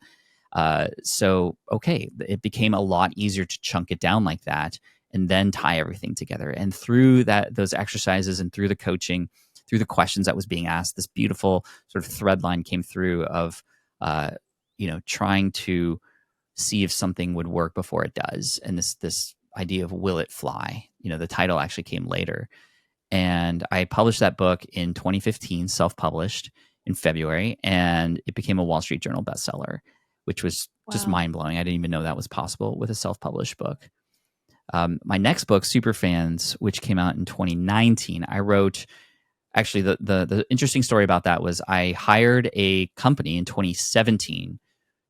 Okay, it became a lot easier to chunk it down like that and then tie everything together. And through those exercises and through the coaching, through the questions that was being asked, this beautiful sort of thread line came through of, trying to see if something would work before it does. And this idea of will it fly? The title actually came later. And I published that book in 2015, self-published in February, and it became a Wall Street Journal bestseller, which was just mind-blowing. I didn't even know that was possible with a self-published book. My next book, Superfans, which came out in 2019, I wrote. Actually, the interesting story about that was I hired a company in 2017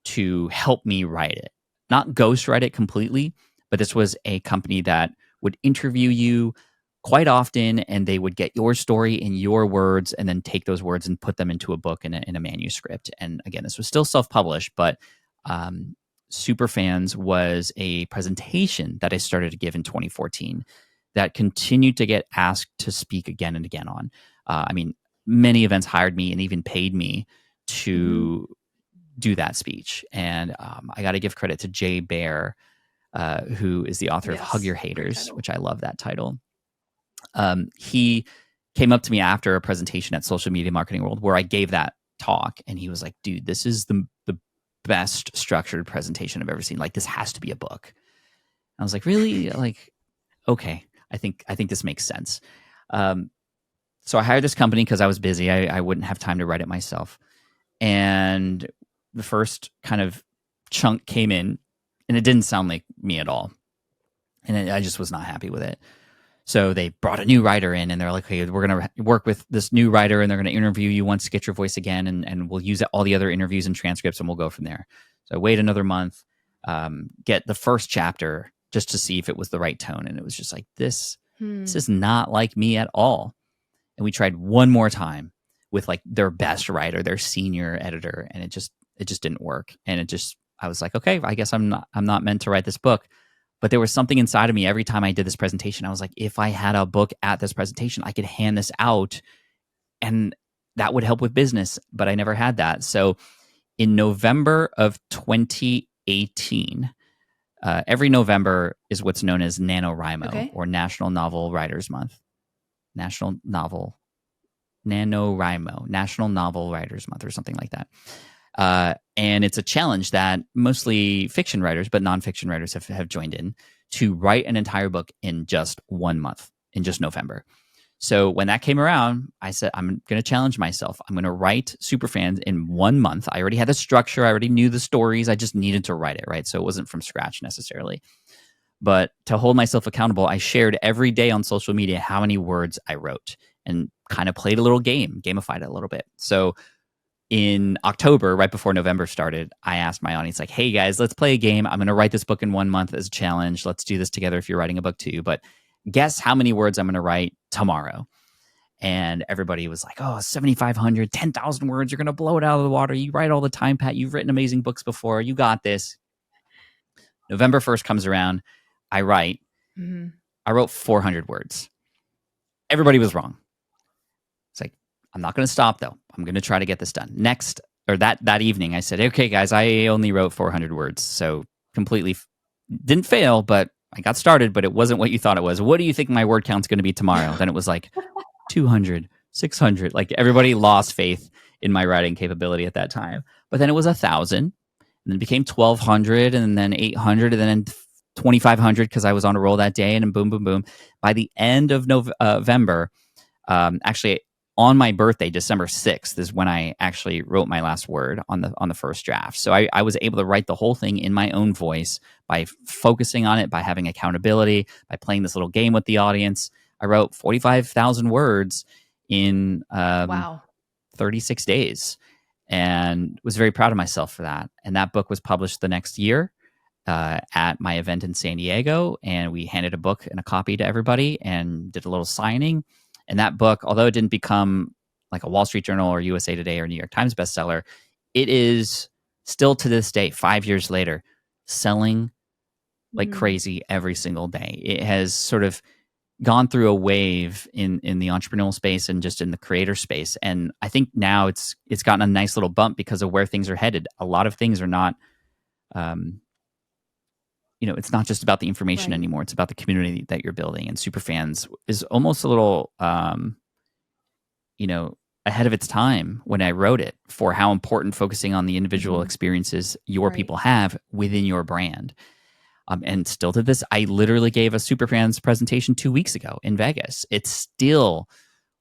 to help me write it. Not ghost write it completely, but this was a company that would interview you quite often, and they would get your story in your words and then take those words and put them into a book in a manuscript. And again, this was still self-published, but Superfans was a presentation that I started to give in 2014 that continued to get asked to speak again and again on. Many events hired me and even paid me to do that speech. And I got to give credit to Jay Baer, who is the author of Hug Your Haters, which I love that title. He came up to me after a presentation at Social Media Marketing World where I gave that talk, and he was like, dude, this is the best structured presentation I've ever seen. Like, this has to be a book. I was like, really? Like, okay, I think this makes sense. So I hired this company because I was busy. I wouldn't have time to write it myself. And the first kind of chunk came in, and it didn't sound like me at all. And I just was not happy with it. So they brought a new writer in, and they're like, okay, we're going to work with this new writer, and they're going to interview you once to get your voice again, and we'll use all the other interviews and transcripts, and we'll go from there. So I wait another month, get the first chapter just to see if it was the right tone. And it was just like, this is not like me at all. And we tried one more time with like their best writer, their senior editor, and it just didn't work. And I was like, okay, I guess I'm not meant to write this book. But there was something inside of me every time I did this presentation. I was like, if I had a book at this presentation, I could hand this out and that would help with business. But I never had that. So in November of 2018, every November is what's known as NaNoWriMo, or National Novel Writers Month. NaNoWriMo, National Novel Writers Month, or something like that. And it's a challenge that mostly fiction writers, but nonfiction writers have joined in to write an entire book in just 1 month, in just November. So when that came around, I said, I'm going to challenge myself. I'm going to write Superfans in 1 month. I already had the structure. I already knew the stories. I just needed to write it, right? So it wasn't from scratch necessarily. But to hold myself accountable, I shared every day on social media how many words I wrote and kind of played a little game, gamified it a little bit. So in October, right before November started, I asked my audience, like, hey guys, let's play a game. I'm going to write this book in 1 month as a challenge. Let's do this together if you're writing a book too. But guess how many words I'm going to write tomorrow. And everybody was like, oh, 7,500, 10,000 words. You're going to blow it out of the water. You write all the time, Pat. You've written amazing books before. You got this. November 1st comes around. I write. Mm-hmm. I wrote 400 words. Everybody was wrong. It's like, I'm not going to stop, though. I'm going to try to get this done. Next, or that evening, I said, okay, guys, I only wrote 400 words. So completely didn't fail, but I got started, but it wasn't what you thought it was. What do you think my word count's going to be tomorrow? Then it was like 200, 600. Like everybody lost faith in my writing capability at that time. But then it was 1,000, and then it became 1,200, and then 800, and then 2,500 because I was on a roll that day, and then boom, boom, boom. By the end of November, actually on my birthday, December 6th, is when I actually wrote my last word on the first draft. So I was able to write the whole thing in my own voice by focusing on it, by having accountability, by playing this little game with the audience. I wrote 45,000 words in wow. 36 days, and was very proud of myself for that. And that book was published the next year at my event in San Diego, and we handed a book and a copy to everybody and did a little signing. And that book, although it didn't become like a Wall Street Journal or USA Today or New York Times bestseller, it is still to this day, 5 years later, selling like crazy every single day. It has sort of gone through a wave in the entrepreneurial space and just in the creator space. And I think now it's gotten a nice little bump because of where things are headed. A lot of things are not, it's not just about the information anymore. It's about the community that you're building. And Superfans is almost a little, ahead of its time when I wrote it, for how important focusing on the individual experiences your people have within your brand. And still to this, I literally gave a Superfans presentation 2 weeks ago in Vegas. It's still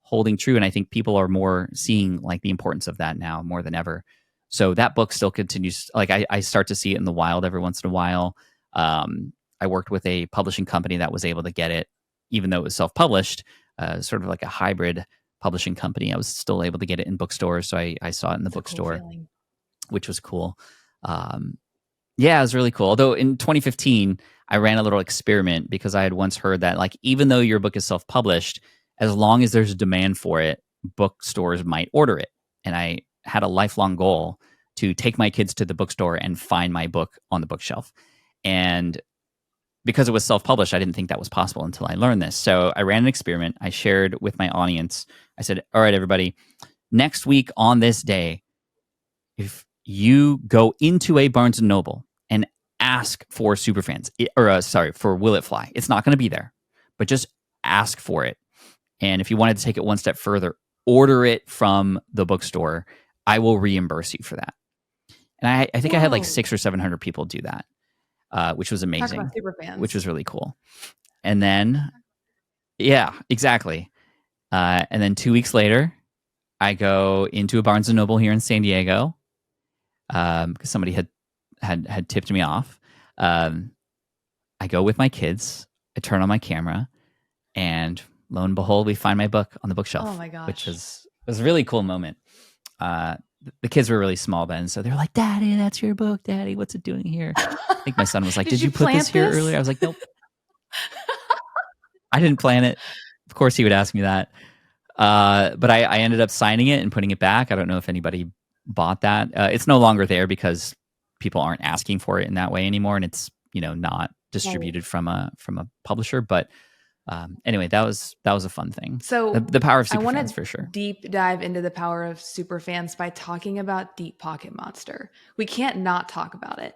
holding true. And I think people are more seeing like the importance of that now more than ever. So that book still continues. Like I start to see it in the wild every once in a while. I worked with a publishing company that was able to get it, even though it was self-published, sort of like a hybrid publishing company. I was still able to get it in bookstores. So I saw it in the bookstore, which was cool. Yeah, it was really cool. Although in 2015, I ran a little experiment because I had once heard that, like, even though your book is self-published, as long as there's a demand for it, bookstores might order it. And I had a lifelong goal to take my kids to the bookstore and find my book on the bookshelf. And because it was self-published, I didn't think that was possible until I learned this. So I ran an experiment. I shared with my audience. I said, all right, everybody, next week on this day, if you go into a Barnes & Noble and ask for Superfans, for Will It Fly, it's not going to be there, but just ask for it. And if you wanted to take it one step further, order it from the bookstore. I will reimburse you for that. And I think I had like 600 or 700 people do that, which was amazing. Talk about Superfans. Which was really cool. And then, yeah, exactly. And then 2 weeks later, I go into a Barnes & Noble here in San Diego, because somebody had tipped me off. I go with my kids. I turn on my camera, and lo and behold, we find my book on the bookshelf. Oh my gosh! Which was a really cool moment. The kids were really small then, so they're like, "Daddy, that's your book, Daddy. What's it doing here?" I think my son was like, "Did you put this here earlier?" I was like, "Nope, I didn't plan it." Of course, he would ask me that. But I ended up signing it and putting it back. I don't know if anybody bought that. It's no longer there because people aren't asking for it in that way anymore, and it's not distributed from a publisher. But anyway, that was a fun thing. So the power of Superfans, for sure. Deep dive into the power of Superfans by talking about Deep Pocket Monster. We can't not talk about it.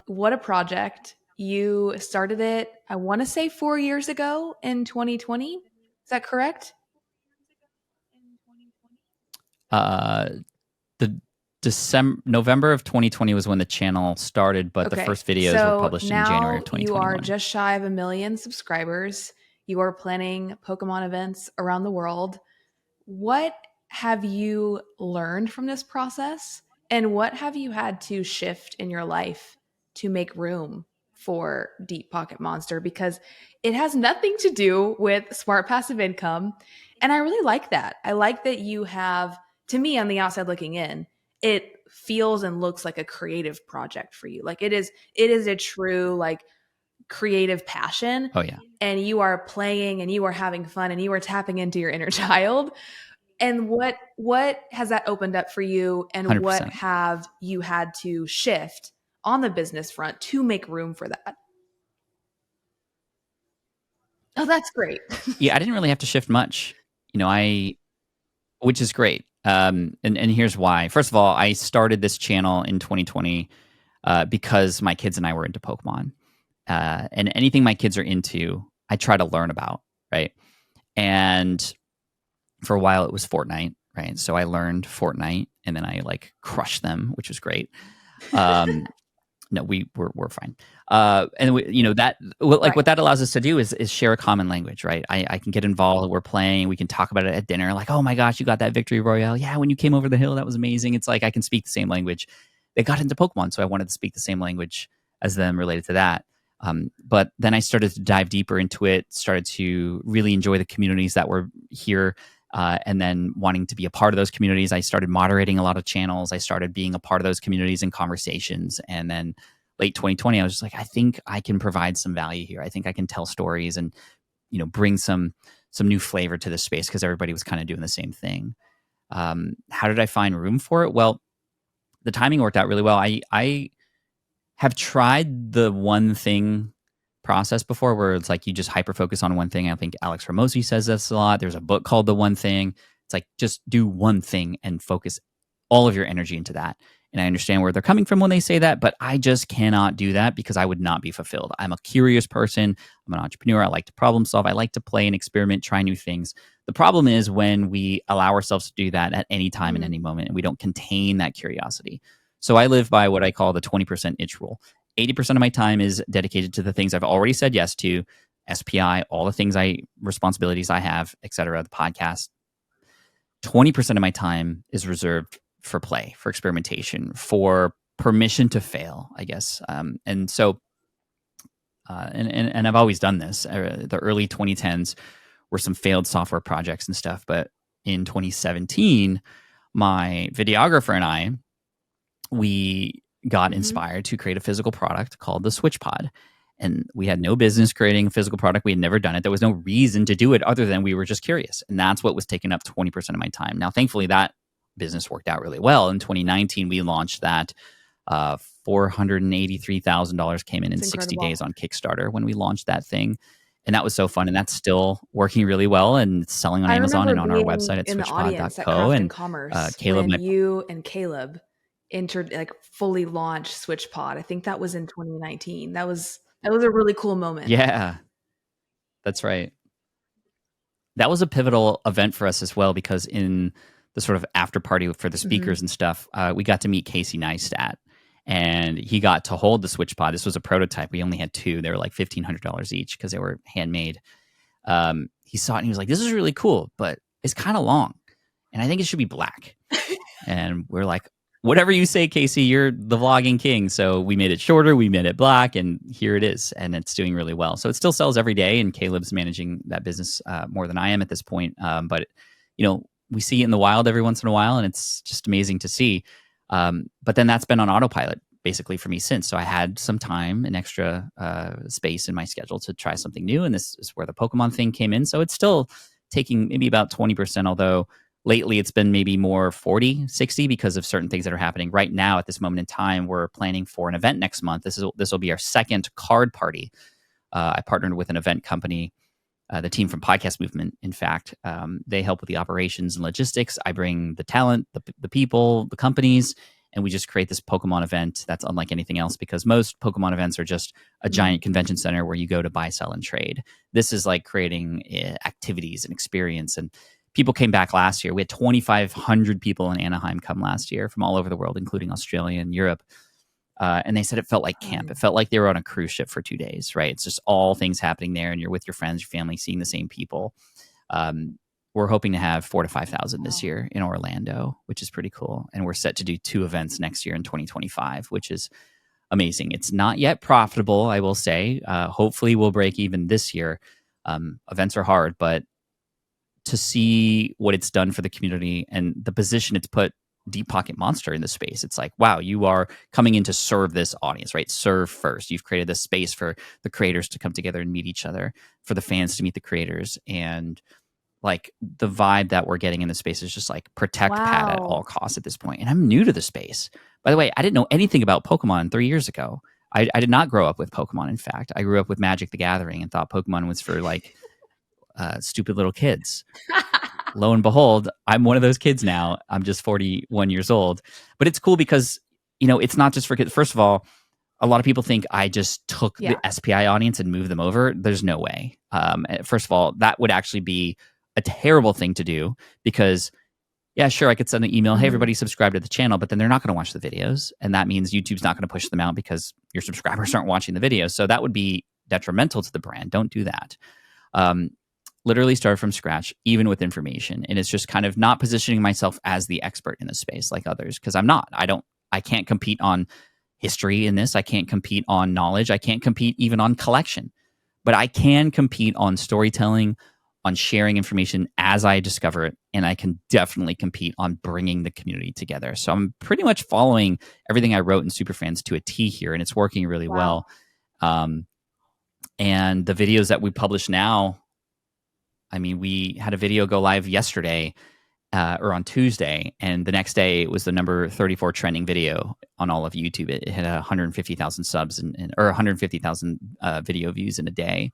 What a project! You started it, I want to say 4 years ago in 2020. Is that correct? The November of 2020 was when the channel started, but the Okay. first videos were So published in January now of you are 2021. just shy of 1 million subscribers. You are planning Pokemon events around the world. What have you learned from this process? And what have you had to shift in your life to make room for Deep Pocket Monster? Because it has nothing to do with smart passive income. And I really like that. I like that you have, to me, on the outside looking in, it feels and looks like a creative project for you. Like it is a true like creative passion, Oh yeah, and you are playing and you are having fun and you are tapping into your inner child. And what has that opened up for you, and what 100%. have you had to shift on the business front to make room for that? Oh, that's great. Yeah, I didn't really have to shift much. Which is great. And here's why. First of all, I started this channel in 2020 because my kids and I were into Pokemon. And anything my kids are into, I try to learn about, right? And for a while, it was Fortnite, right? So I learned Fortnite, and then I like crushed them, which was great. Um, no, we're fine. And like Right. what that allows us to do is share a common language, right? I can get involved. We're playing. We can talk about it at dinner. Like, oh my gosh, you got that victory royale. Yeah, when you came over the hill, that was amazing. It's like I can speak the same language. They got into Pokemon, so I wanted to speak the same language as them related to that. But then I started to dive deeper into it. Started to really enjoy the communities that were here. And then wanting to be a part of those communities, I started moderating a lot of channels. I started being a part of those communities and conversations. And then late 2020, I was just like, I think I can provide some value here. I think I can tell stories and bring some new flavor to the space because everybody was kind of doing the same thing. How did I find room for it? Well, the timing worked out really well. I have tried the one thing process before where it's like you just hyper focus on one thing. I think Alex Ramosi says this a lot. There's a book called The One Thing. It's like just do one thing and focus all of your energy into that. And I understand where they're coming from when they say that, but I just cannot do that because I would not be fulfilled. I'm a curious person. I'm an entrepreneur. I like to problem solve. I like to play and experiment, try new things. The problem is when we allow ourselves to do that at any time in Mhm. any moment and we don't contain that curiosity. So I live by what I call the 20% itch rule. 80% of my time is dedicated to the things I've already said yes to, SPI, all the things responsibilities I have, et cetera, the podcast. 20% of my time is reserved for play, for experimentation, for permission to fail, I guess. And so, and I've always done this. The early 2010s were some failed software projects and stuff. But in 2017, my videographer and I, we got Mhm. inspired to create a physical product called the Switch Pod. And we had no business creating a physical product. We had never done it. There was no reason to do it other than we were just curious. And that's what was taking up 20% of my time. Now, thankfully, that business worked out really well. In 2019, we launched that. $483,000 came in It's 60 incredible. days on Kickstarter when we launched that thing. And that was so fun. And that's still working really well and it's selling on I Amazon remember and on our being website at in the audience at switchpod.co. Craft and And Commerce Caleb, when my you and Caleb entered, like, fully launched SwitchPod. I think that was in 2019. That was a really cool moment. yeah, that's right. That was a pivotal event for us as well because in the sort of after party for the Mhm. speakers and stuff, we got to meet Casey Neistat, and he got to hold the switch pod. This was a prototype. We only had two. They were like $1,500 each because they were handmade. He saw it and he was like, "This is really cool, but it's kind of long, and I think it should be black." And we're like, whatever you say, Casey, you're the vlogging king. So we made it shorter, we made it black, and here it is. And it's doing really well. So it still sells every day. And Caleb's managing that business more than I am at this point. But, we see it in the wild every once in a while, and it's just amazing to see. But then that's been on autopilot basically for me since. So I had some time and extra space in my schedule to try something new. And this is where the Pokemon thing came in. So it's still taking maybe about 20%, although lately it's been maybe more 40, 60 because of certain things that are happening right now at this moment in time. We're planning for an event next month. This will be our second card party. I partnered with an event company, the team from Podcast Movement. In fact, they help with the operations and logistics. I bring the talent, the people, the companies, and we just create this Pokemon event that's unlike anything else because most Pokemon events are just a Mhm. giant convention center where you go to buy, sell, and trade. This is like creating activities and experience. And people came back last year. We had 2,500 people in Anaheim come last year from all over the world, including Australia and Europe. And they said it felt like camp. It felt like they were on a cruise ship for 2 days, right? It's just all things happening there, and you're with your friends, your family, seeing the same people. We're hoping to have 4,000 to 5,000 this year in Orlando, which is pretty cool. And we're set to do 2 events next year in 2025, which is amazing. It's not yet profitable, I will say. Hopefully we'll break even this year. Events are hard, but to see what it's done for the community and the position it's put Deep Pocket Monster in the space, it's like, wow, you are coming in to serve this audience, right? Serve first. You've created this space for the creators to come together and meet each other, for the fans to meet the creators. And like the vibe that we're getting in the space is just like protect Pat at all costs at this point. And I'm new to the space. By the way, I didn't know anything about Pokemon 3 years ago. I did not grow up with Pokemon. In fact, I grew up with Magic the Gathering and thought Pokemon was for like stupid little kids. Lo and behold, I'm one of those kids now. I'm just 41 years old. But it's cool because, it's not just for kids. First of all, a lot of people think I just took the SPI audience and moved them over. There's no way. First of all, that would actually be a terrible thing to do because, yeah, sure, I could send an email, hey, everybody subscribe to the channel, but then they're not going to watch the videos. And that means YouTube's not going to push them out because your subscribers aren't watching the videos. So that would be detrimental to the brand. Don't do that. Literally start from scratch, even with information. And it's just kind of not positioning myself as the expert in the space like others, because I'm not. I can't compete on history in this. I can't compete on knowledge. I can't compete even on collection. But I can compete on storytelling, on sharing information as I discover it. And I can definitely compete on bringing the community together. So I'm pretty much following everything I wrote in Superfans to a T here, and it's working really well. And the videos that we publish now, I mean, we had a video go live yesterday or on Tuesday, and the next day it was the number 34 trending video on all of YouTube. It had 150,000 subs or 150,000 video views in a day.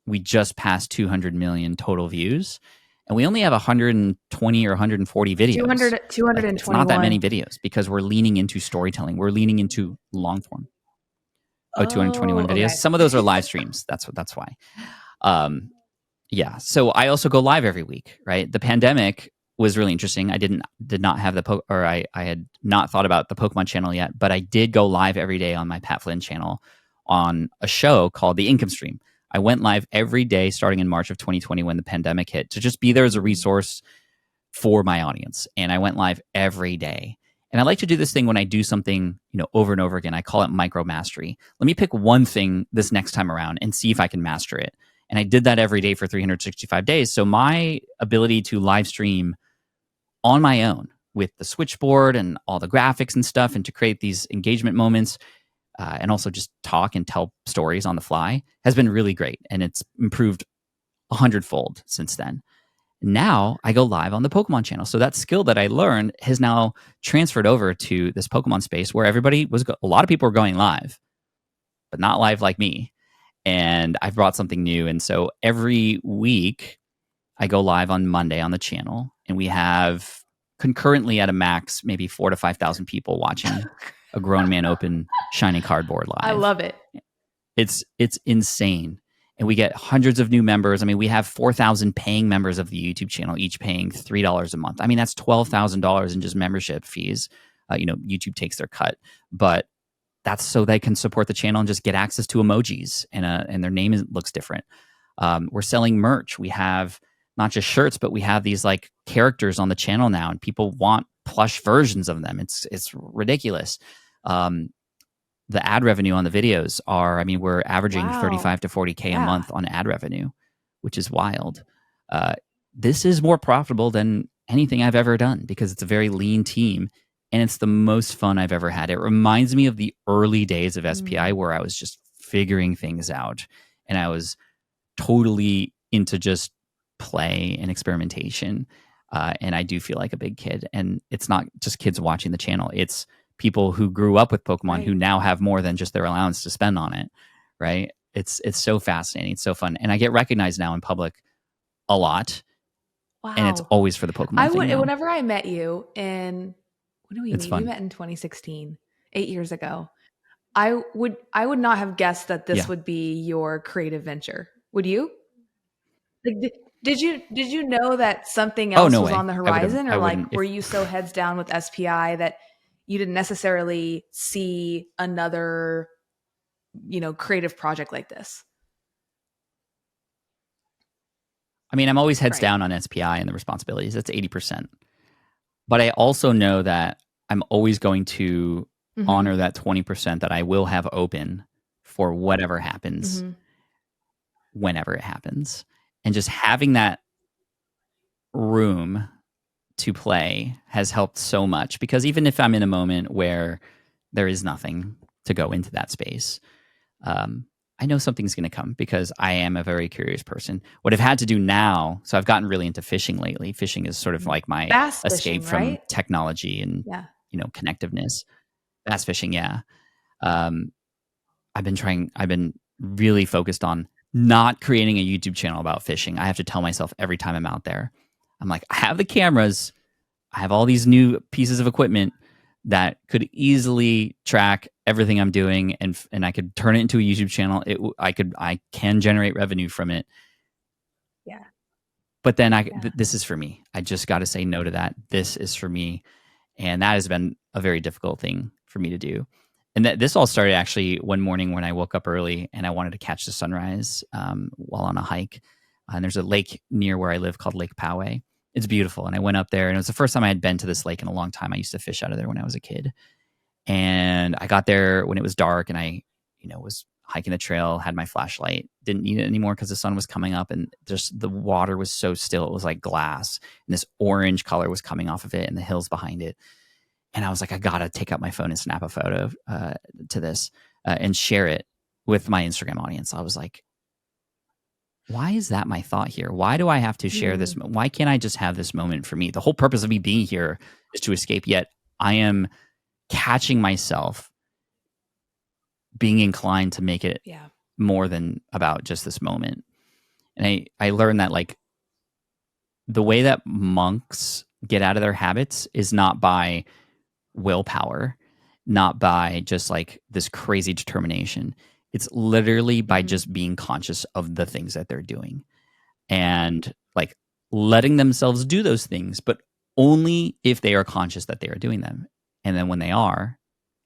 We just passed 200 million total views, and we only have 120 or 140 videos. 221. It's not that many videos because we're leaning into storytelling. We're leaning into long form. 221 videos. Okay. Some of those are live streams. That's why. Yeah. So I also go live every week, right? The pandemic was really interesting. I did not have I had not thought about the Pokemon channel yet, but I did go live every day on my Pat Flynn channel on a show called The Income Stream. I went live every day starting in March of 2020 when the pandemic hit to just be there as a resource for my audience. And I went live every day. And I like to do this thing when I do something, over and over again. I call it micro mastery. Let me pick one thing this next time around and see if I can master it. And I did that every day for 365 days. So my ability to live stream on my own with the switchboard and all the graphics and stuff, and to create these engagement moments, and also just talk and tell stories on the fly has been really great. And it's improved 100-fold since then. Now I go live on the Pokemon channel. So that skill that I learned has now transferred over to this Pokemon space where a lot of people were going live, but not live like me. And I've brought something new. And so every week I go live on Monday on the channel, and we have concurrently at a max, maybe 4,000 to 5,000 people watching a grown man open shiny cardboard live. I love it. It's insane. And we get hundreds of new members. I mean, we have 4,000 paying members of the YouTube channel, each paying $3 a month. I mean, that's $12,000 in just membership fees. YouTube takes their cut, but that's so they can support the channel and just get access to emojis, and their name looks different. We're selling merch. We have not just shirts, but we have these like characters on the channel now, and people want plush versions of them. It's ridiculous. The ad revenue on the videos we're averaging 35 to 40K a month on ad revenue, which is wild. This is more profitable than anything I've ever done because it's a very lean team, and it's the most fun I've ever had. It reminds me of the early days of SPI where I was just figuring things out, and I was totally into just play and experimentation. And I do feel like a big kid, and it's not just kids watching the channel. It's people who grew up with Pokemon who now have more than just their allowance to spend on it, right? It's so fascinating. It's so fun. And I get recognized now in public a lot. Wow. And it's always for the Pokemon thing now. Whenever I met you when did we meet? We met in 2016, 8 years ago. I would not have guessed that this would be your creative venture. Would you? Like, did you know that something Oh, else no was way. on the I horizon, or like wouldn't were if you so heads down with SPI that you didn't necessarily see another, creative project like this? I mean, I'm always heads Right. down on SPI and the responsibilities. That's 80%. But I also know that I'm always going to Mm-hmm. honor that 20% that I will have open for whatever happens Mm-hmm. whenever it happens. And just having that room to play has helped so much, because even if I'm in a moment where there is nothing to go into that space, um, I know something's going to come because I am a very curious person. What I've had to do now, so I've gotten really into fishing lately. Fishing is sort of like my Bass escape fishing, from right? technology and Yeah. connectiveness. Bass fishing, yeah. Um, I've been really focused on not creating a YouTube channel about fishing. I have to tell myself every time I'm out there, I'm like, I have the cameras, I have all these new pieces of equipment that could easily track everything I'm doing, and I could turn it into a YouTube channel. I can generate revenue from it. Yeah. But then Yeah. this is for me. I just got to say no to that. This is for me, and that has been a very difficult thing for me to do. And this all started actually one morning when I woke up early and I wanted to catch the sunrise while on a hike. And there's a lake near where I live called Lake Poway. It's beautiful, and I went up there, and it was the first time I had been to this lake in a long time. I used to fish out of there when I was a kid, and I got there when it was dark, and I, was hiking the trail, had my flashlight, didn't need it anymore because the sun was coming up, and just the water was so still. It was like glass, and this orange color was coming off of it and the hills behind it. And I was like, I got to take out my phone and snap a photo to this and share it with my Instagram audience. I was like, why is that my thought here? Why do I have to share this? Mm. Why can't I just have this moment for me? The whole purpose of me being here is to escape, yet I am catching myself being inclined to make it Yeah. more than about just this moment. And I learned that, like, the way that monks get out of their habits is not by willpower, not by just like this crazy determination. It's literally by Mm-hmm. just being conscious of the things that they're doing and like letting themselves do those things, but only if they are conscious that they are doing them. And then when they are,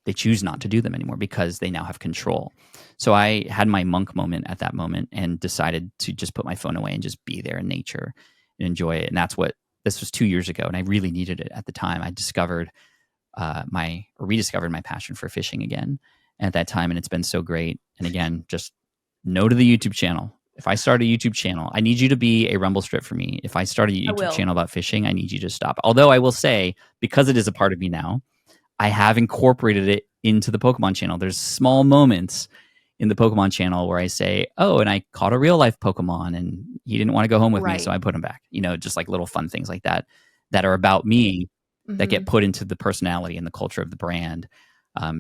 they choose not to do them anymore because they now have control. So I had my monk moment at that moment and decided to just put my phone away and just be there in nature and enjoy it. And this was 2 years ago. And I really needed it at the time. I rediscovered my passion for fishing again at that time. And it's been so great. And again, just no to the YouTube channel. If I start a YouTube channel, I need you to be a rumble strip for me. If I start a I YouTube will. channel about fishing, I need you to stop. Although I will say, because it is a part of me now, I have incorporated it into the Pokemon channel. There's small moments in the Pokemon channel where I say, oh, and I caught a real life Pokemon and he didn't want to go home with me, so Right. I put him back. Just like little fun things like that that are about me, that Mm-hmm. get put into the personality and the culture of the brand.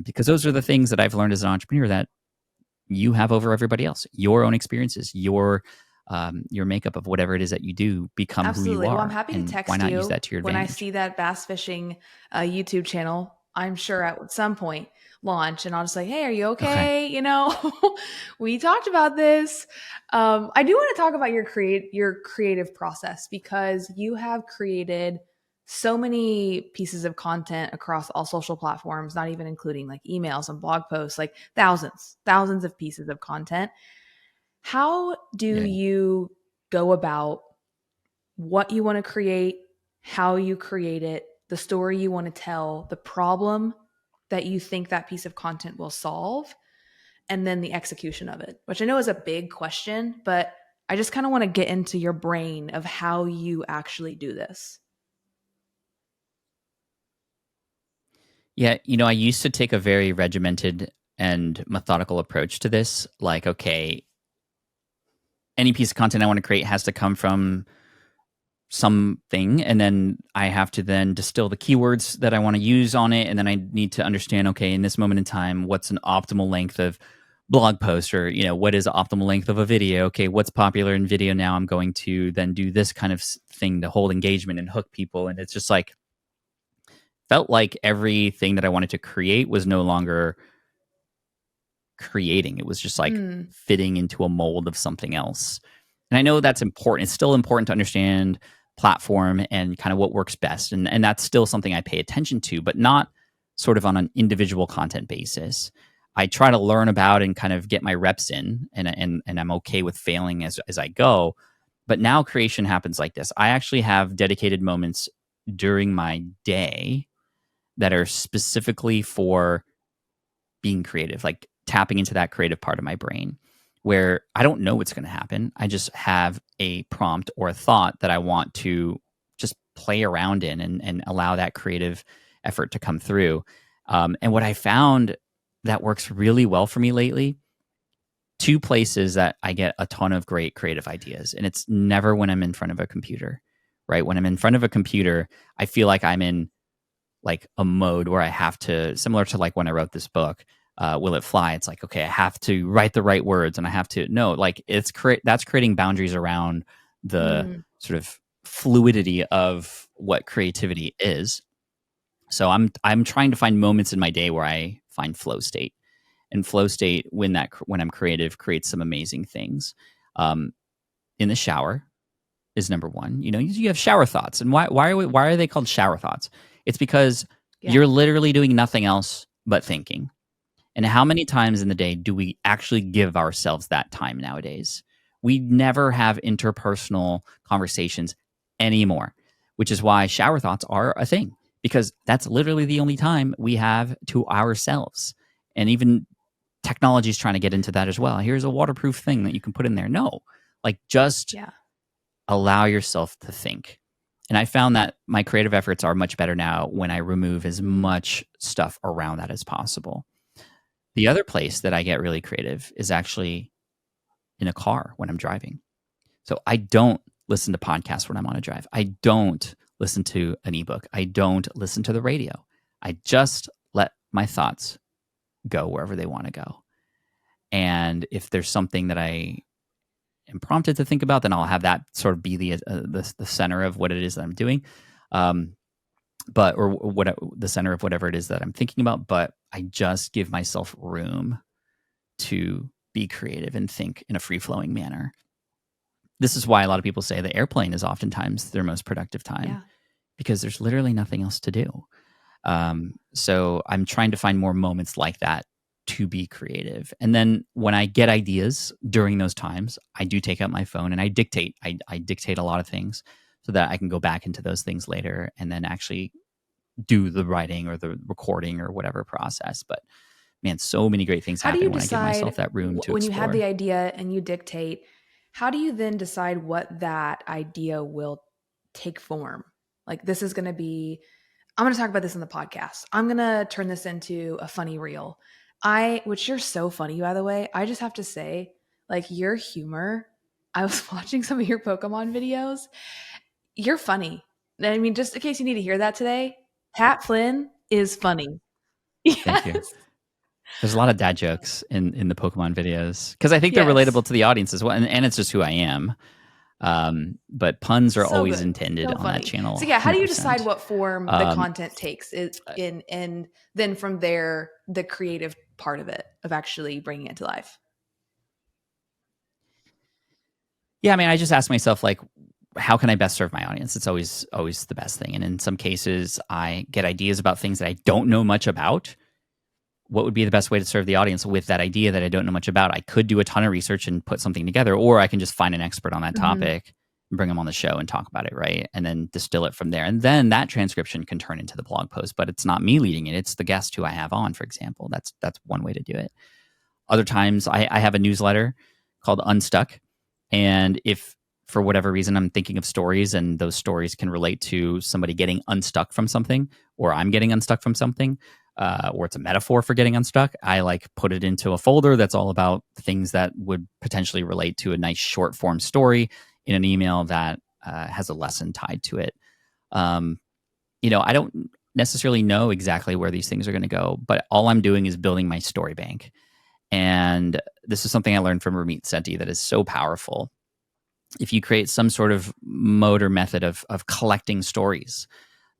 Because those are the things that I've learned as an entrepreneur that you have over everybody else. Your own experiences, your makeup of whatever it is that you do become who you Absolutely. Well, I'm are. happy to And why text not use you that to your when I advantage? see that bass fishing YouTube channel. I'm sure at some point launch, and I'll just like, hey, are you Okay. okay? We talked about this. I do want to talk about your creative process, because you have created so many pieces of content across all social platforms, not even including like emails and blog posts, like thousands of pieces of content. How do Yeah. you go about what you want to create, how you create it, the story you want to tell, the problem that you think that piece of content will solve, and then the execution of it, which I know is a big question, but I just kind of want to get into your brain of how you actually do this. Yeah, I used to take a very regimented and methodical approach to this. Like, okay, any piece of content I want to create has to come from something, and then I have to then distill the keywords that I want to use on it, and then I need to understand, okay, in this moment in time, what's an optimal length of blog post, or what is the optimal length of a video? Okay, what's popular in video now? I'm going to then do this kind of thing to hold engagement and hook people, and it's just like felt like everything that I wanted to create was no longer creating. It was just like Mm, fitting into a mold of something else. And I know that's important. It's still important to understand platform and kind of what works best. And that's still something I pay attention to, but not sort of on an individual content basis. I try to learn about and kind of get my reps in, and I'm okay with failing as I go. But now creation happens like this. I actually have dedicated moments during my day that are specifically for being creative, like tapping into that creative part of my brain where I don't know what's going to happen. I just have a prompt or a thought that I want to just play around in and allow that creative effort to come through. And what I found that works really well for me lately, two places that I get a ton of great creative ideas, and it's never when I'm in front of a computer, right? When I'm in front of a computer, I feel like I'm in like a mode where I have to, similar to like when I wrote this book, Will It Fly? It's like, okay, I have to write the right words and I have to, no, like that's creating boundaries around the sort of fluidity of what creativity is. So I'm trying to find moments in my day where I find flow state. And flow state, when I'm creative, creates some amazing things. In the shower is number one. You have shower thoughts, and why are they called shower thoughts? It's because you're literally doing nothing else but thinking. And how many times in the day do we actually give ourselves that time nowadays? We never have interpersonal conversations anymore, which is why shower thoughts are a thing, because that's literally the only time we have to ourselves. And even technology is trying to get into that as well. Here's a waterproof thing that you can put in there. No, like just allow yourself to think. And I found that my creative efforts are much better now when I remove as much stuff around that as possible. The other place that I get really creative is actually in a car when I'm driving. So I don't listen to podcasts when I'm on a drive. I don't listen to an ebook. I don't listen to the radio. I just let my thoughts go wherever they want to go. And if there's something that I am prompted to think about, then I'll have that sort of be the center of what it is that I'm doing. The center of whatever it is that I'm thinking about, but I just give myself room to be creative and think in a free-flowing manner. This is why a lot of people say the airplane is oftentimes their most productive time, because there's literally nothing else to do. So I'm trying to find more moments like that to be creative. And then when I get ideas during those times, I do take out my phone and I dictate. I dictate a lot of things so that I can go back into those things later and then actually do the writing or the recording or whatever process. But man, so many great things happen when I give myself that room to explore. When you have the idea and you dictate, how do you then decide what that idea will take form? Like, this is going to be, I'm going to talk about this in the podcast. I'm going to turn this into a funny reel. Which you're so funny, by the way. I just have to say, like, your humor, I was watching some of your Pokemon videos. You're funny. I mean, just in case you need to hear that today, Pat Flynn is funny. Thank you. There's a lot of dad jokes in the Pokemon videos because I think they're relatable to the audience as well. And it's just who I am. But puns are always intended on that channel. So how do you decide what form the content takes and then from there, the creative part of it, of actually bringing it to life? Yeah, I mean, I just ask myself, like, how can I best serve my audience? It's always the best thing. And in some cases, I get ideas about things that I don't know much about. What would be the best way to serve the audience with that idea that I don't know much about? I could do a ton of research and put something together, or I can just find an expert on that topic and bring them on the show and talk about it, right? And then distill it from there. And then that transcription can turn into the blog post, but it's not me leading it. It's the guest who I have on, for example. That's one way to do it. Other times I have a newsletter called Unstuck. And if for whatever reason I'm thinking of stories and those stories can relate to somebody getting unstuck from something, or I'm getting unstuck from something, or it's a metaphor for getting unstuck, I like put it into a folder that's all about things that would potentially relate to a nice short form story in an email that has a lesson tied to it. I don't necessarily know exactly where these things are going to go, but all I'm doing is building my story bank. And this is something I learned from Ramit Sethi that is so powerful. If you create some sort of mode or method of collecting stories,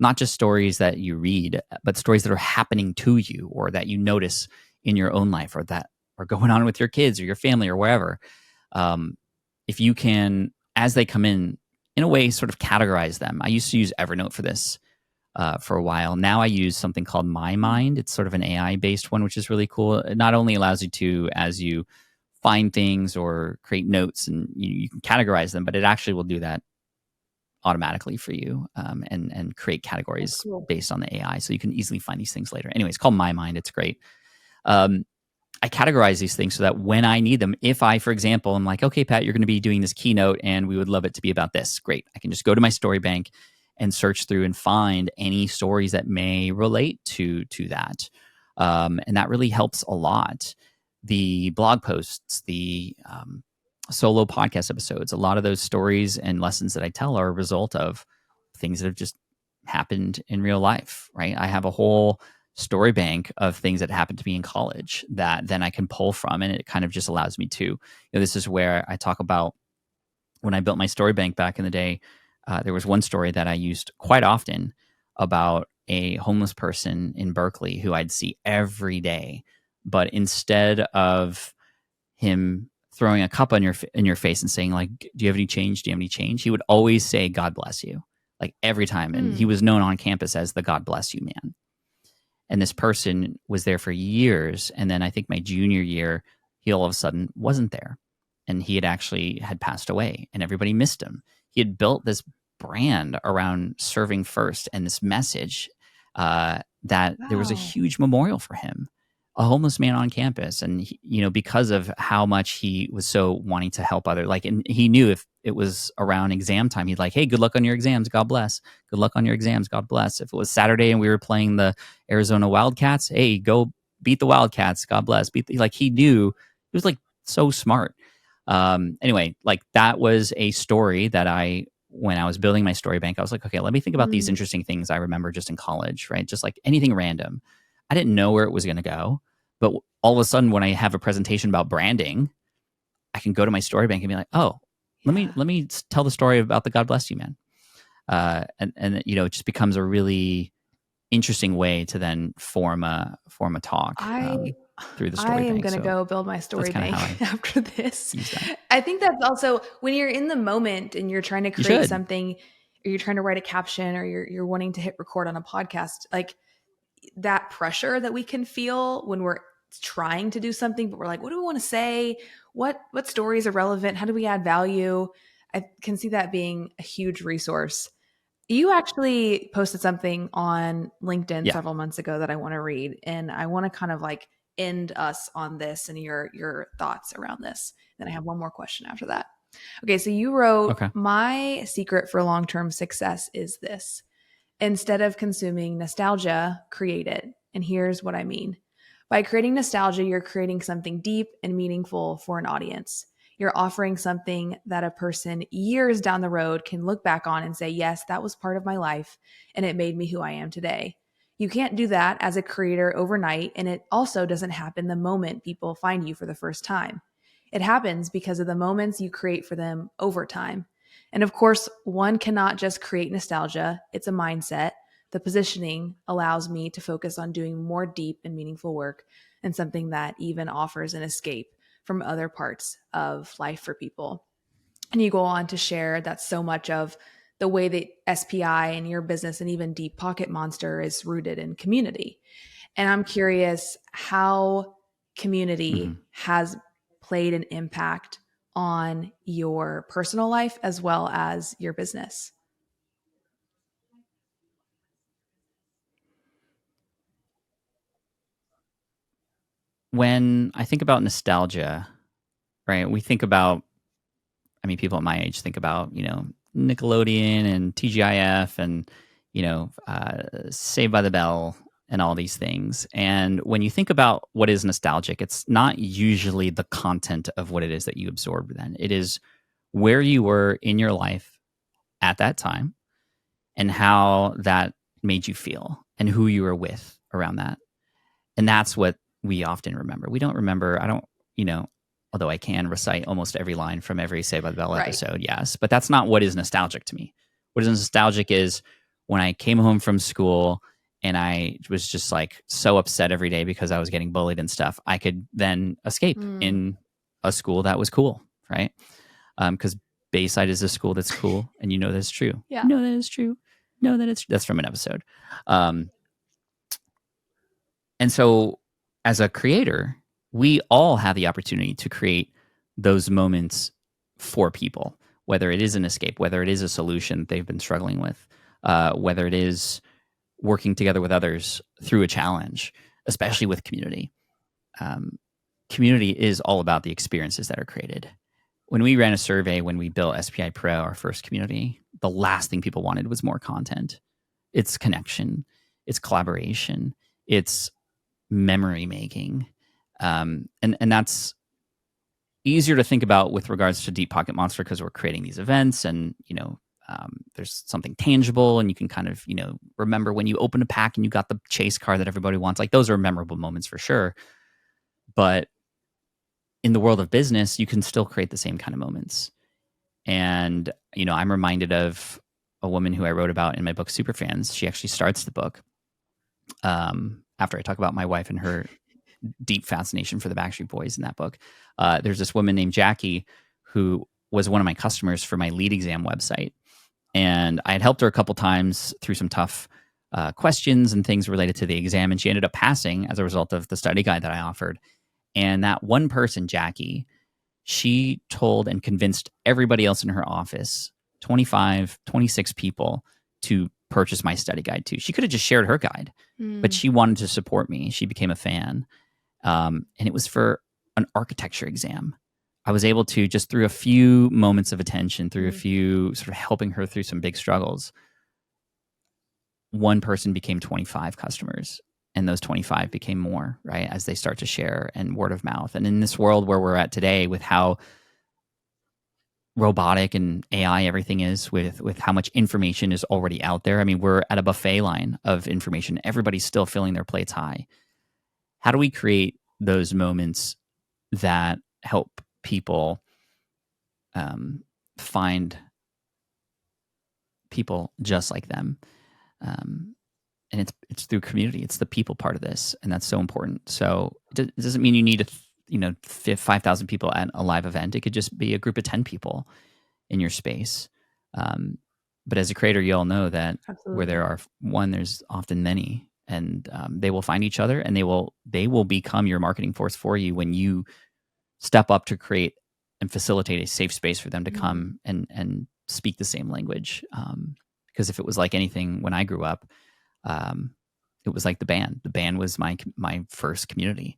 not just stories that you read, but stories that are happening to you or that you notice in your own life or that are going on with your kids or your family or wherever, if you can, as they come in a way, sort of categorize them. I used to use Evernote for this for a while. Now I use something called My Mind. It's sort of an AI-based one, which is really cool. It not only allows you to, as you find things or create notes, and you can categorize them, but it actually will do that automatically for you, and create categories Cool. based on the AI, so you can easily find these things later. Anyway, it's called My Mind. It's great. I categorize these things so that when I need them, if I, for example, I'm like, okay, Pat, you're going to be doing this keynote and we would love it to be about this. Great. I can just go to my story bank and search through and find any stories that may relate to that. And that really helps a lot. The blog posts, the solo podcast episodes, a lot of those stories and lessons that I tell are a result of things that have just happened in real life, right? I have a whole story bank of things that happened to me in college that then I can pull from, and it kind of just allows me to, this is where I talk about when I built my story bank back in the day. There was one story that I used quite often about a homeless person in Berkeley who I'd see every day, but instead of him throwing a cup on in your face and saying like, "Do you have any change? Do you have any change?" He would always say, "God bless you," like every time, and he was known on campus as the "God bless you" man. And this person was there for years. And then I think my junior year, he all of a sudden wasn't there. And he had passed away, and everybody missed him. He had built this brand around serving first and this message, that there was a huge memorial for him, a homeless man on campus. And, because of how much he was so wanting to help others, and he knew if it was around exam time, he'd like, "Hey, good luck on your exams. God bless. Good luck on your exams. God bless." If it was Saturday and we were playing the Arizona Wildcats, "Hey, go beat the Wildcats. God bless." He knew. He was so smart. Anyway, that was a story that when I was building my story bank, I was like, okay, let me think about these interesting things I remember just in college, right? Just like anything random. I didn't know where it was going to go, but all of a sudden when I have a presentation about branding, I can go to my story bank and be like, oh, let me tell the story about the God bless you man. And it just becomes a really interesting way to then form a talk through the story I am bank. going to go build my story bank after this. I think that's also when you're in the moment and you're trying to create something, or you're trying to write a caption, or you're wanting to hit record on a podcast, like that pressure that we can feel when we're trying to do something, but we're like, what do we want to say? What stories are relevant? How do we add value? I can see that being a huge resource. You actually posted something on LinkedIn several months ago that I want to read, and I want to kind of end us on this and your thoughts around this. Then I have one more question after that. Okay, so you wrote, "My secret for long-term success is this. Instead of consuming nostalgia, create it. And here's what I mean. By creating nostalgia, you're creating something deep and meaningful for an audience. You're offering something that a person years down the road can look back on and say, yes, that was part of my life, and it made me who I am today. You can't do that as a creator overnight, and it also doesn't happen the moment people find you for the first time. It happens because of the moments you create for them over time. And of course, one cannot just create nostalgia. It's a mindset. The positioning allows me to focus on doing more deep and meaningful work, and something that even offers an escape from other parts of life for people." And you go on to share that so much of the way that SPI and your business and even Deep Pocket Monster is rooted in community. And I'm curious how community has played an impact on your personal life as well as your business. When I think about nostalgia, right, we think about, people at my age think about, Nickelodeon and TGIF and, Saved by the Bell and all these things. And when you think about what is nostalgic, it's not usually the content of what it is that you absorbed then. It is where you were in your life at that time and how that made you feel and who you were with around that. And that's what we often remember. We don't remember, although I can recite almost every line from every Saved by the Bell episode, yes, but that's not what is nostalgic to me. What is nostalgic is when I came home from school and I was just so upset every day because I was getting bullied and stuff, I could then escape in a school that was cool, right? because Bayside is a school that's cool, and you know that's true. Yeah. You know that is true. Know that it's that's from an episode. And so, as a creator, we all have the opportunity to create those moments for people, whether it is an escape, whether it is a solution they've been struggling with, whether it is working together with others through a challenge, especially with community. Community is all about the experiences that are created. When we ran a survey, when we built SPI Pro, our first community, the last thing people wanted was more content. It's connection, it's collaboration, it's memory making. And that's easier to think about with regards to Deep Pocket Monster because we're creating these events and, there's something tangible and you can kind of, remember when you open a pack and you got the chase car that everybody wants. Like those are memorable moments for sure. But in the world of business, you can still create the same kind of moments. And, I'm reminded of a woman who I wrote about in my book, Superfans. She actually starts the book after I talk about my wife and her deep fascination for the Backstreet Boys in that book. There's this woman named Jackie who was one of my customers for my lead exam website. And I had helped her a couple times through some tough questions and things related to the exam. And she ended up passing as a result of the study guide that I offered. And that one person, Jackie, she told and convinced everybody else in her office, 25, 26 people, to purchase my study guide too. She could have just shared her guide, but she wanted to support me. She became a fan. And it was for an architecture exam. I was able to, just through a few moments of attention, through a few sort of helping her through some big struggles, one person became 25 customers. And those 25 became more, right, as they start to share and word of mouth. And in this world where we're at today with how robotic and AI everything is, with how much information is already out there. I mean, we're at a buffet line of information. Everybody's still filling their plates high. How do we create those moments that help people find people just like them? And it's through community. It's the people part of this, and that's so important. So it doesn't mean you need 5,000 people at a live event. It could just be a group of 10 people in your space. But as a creator, you all know that where there are one, there's often many, and they will find each other, and they will become your marketing force for you when you step up to create and facilitate a safe space for them to come and speak the same language. Because if it was like anything when I grew up, it was like the band. The band was my first community,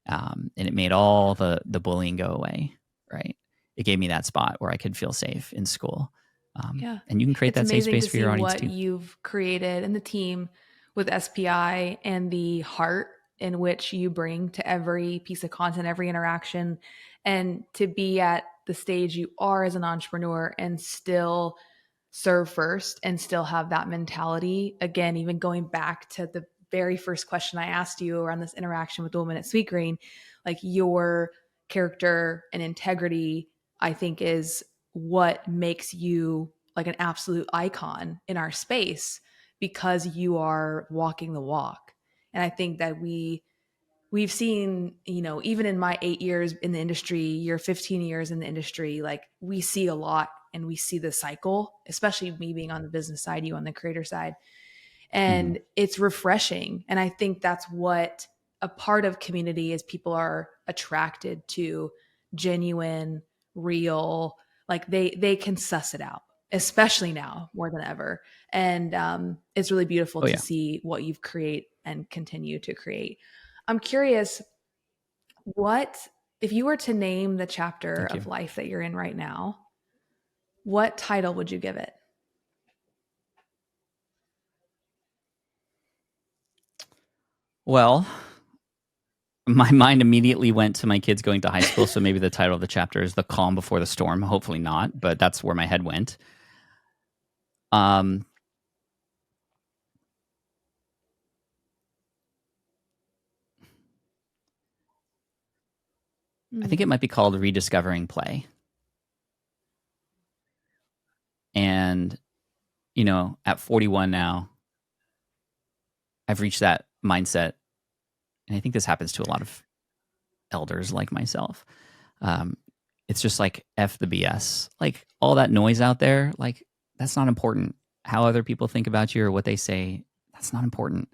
and it made all the bullying go away. Right? It gave me that spot where I could feel safe in school. And you can create that safe space for your audience too. What you've created and the team with SPI and the heart in which you bring to every piece of content, every interaction, and to be at the stage you are as an entrepreneur and still serve first and still have that mentality. Again, even going back to the very first question I asked you around this interaction with the woman at Sweetgreen, like your character and integrity, I think, is what makes you like an absolute icon in our space, because you are walking the walk. And I think that we've seen, even in my 8 years in the industry, your 15 years in the industry, like we see a lot and we see the cycle, especially me being on the business side, you on the creator side. And it's refreshing. And I think that's what a part of community is. People are attracted to genuine, real, like they can suss it out, especially now more than ever. And it's really beautiful to see what you've created and continue to create. I'm curious, if you were to name the chapter of life that you're in right now, what title would you give it? Well, my mind immediately went to my kids going to high school, so maybe the title of the chapter is The Calm Before the Storm. Hopefully not, but that's where my head went. I think it might be called Rediscovering Play. And, at 41 now, I've reached that mindset. And I think this happens to a lot of elders like myself. it's just like F the BS. Like all that noise out there, like that's not important. How other people think about you or what they say, that's not important.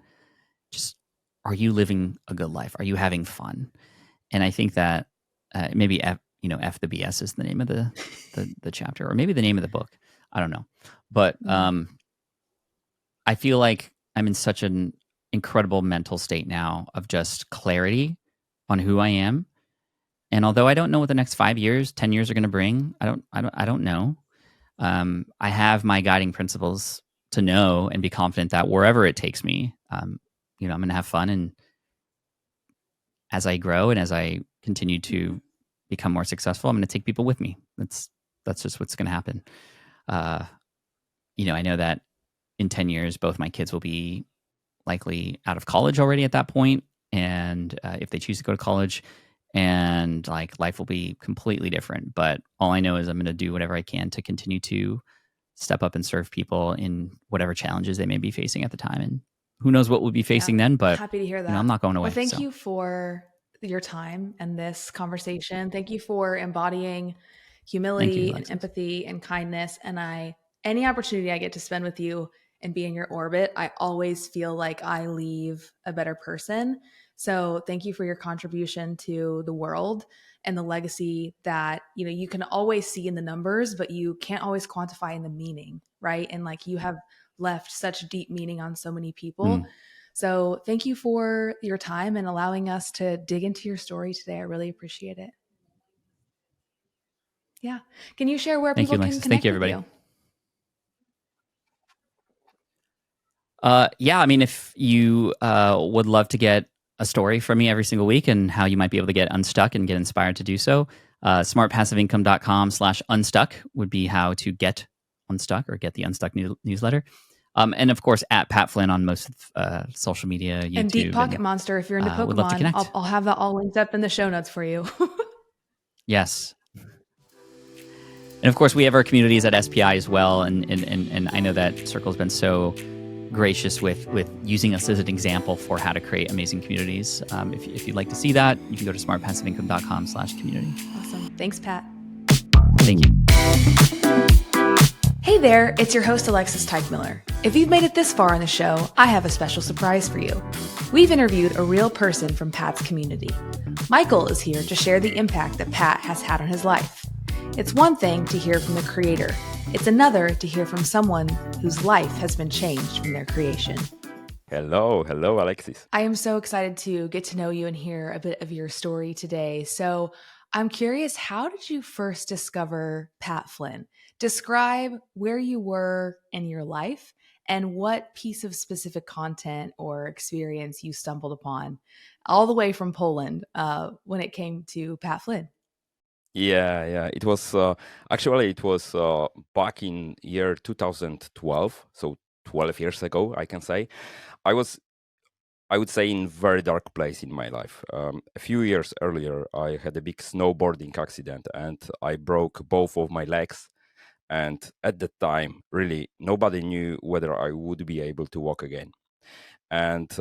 Just are you living a good life? Are you having fun? And I think that maybe F the BS is the name of the chapter, or maybe the name of the book. I don't know, but I feel like I'm in such an incredible mental state now of just clarity on who I am. And although I don't know what the next 5 years, 10 years are going to bring, I don't know. I have my guiding principles to know and be confident that wherever it takes me, I'm going to have fun. And as I grow and as I continue to become more successful, I'm going to take people with me. That's just what's going to happen. I know that in 10 years, both my kids will be likely out of college already at that point, and if they choose to go to college, and like life will be completely different. But all I know is I'm going to do whatever I can to continue to step up and serve people in whatever challenges they may be facing at the time. And who knows what we'll be facing then, but happy to hear that. I'm not going away. Well, thank you for your time and this conversation. Thank you for embodying humility and empathy and kindness. And any opportunity I get to spend with you and be in your orbit, I always feel like I leave a better person. So thank you for your contribution to the world and the legacy that, you can always see in the numbers, but you can't always quantify in the meaning, right? And like you have left such deep meaning on so many people. So thank you for your time and allowing us to dig into your story today. I really appreciate it. Yeah. Can you share where people can connect with you? Yeah, I mean, if you would love to get a story from me every single week and how you might be able to get unstuck and get inspired to do so, smartpassiveincome.com/unstuck would be how to get unstuck or get the Unstuck newsletter. And of course, at Pat Flynn on most social media, YouTube. And Deep Pocket Monster, if you're into Pokemon, would love to connect. I'll have that all linked up in the show notes for you. Yes. And of course, we have our communities at SPI as well. And I know that Circle's been so gracious with using us as an example for how to create amazing communities. If you'd like to see that, you can go to smartpassiveincome.com/community. Awesome. Thanks, Pat. Thank you. Hey there, it's your host, Alexis Teichmiller. If you've made it this far in the show, I have a special surprise for you. We've interviewed a real person from Pat's community. Michal is here to share the impact that Pat has had on his life. It's one thing to hear from the creator. It's another to hear from someone whose life has been changed from their creation. Hello, Alexis. I am so excited to get to know you and hear a bit of your story today. So I'm curious, how did you first discover Pat Flynn? Describe where you were in your life and what piece of specific content or experience you stumbled upon all the way from Poland when it came to Pat Flynn. Yeah. It was back in year 2012, so 12 years ago, I can say. I would say in very dark place in my life. A few years earlier, I had a big snowboarding accident and I broke both of my legs. And at the time, really, nobody knew whether I would be able to walk again. And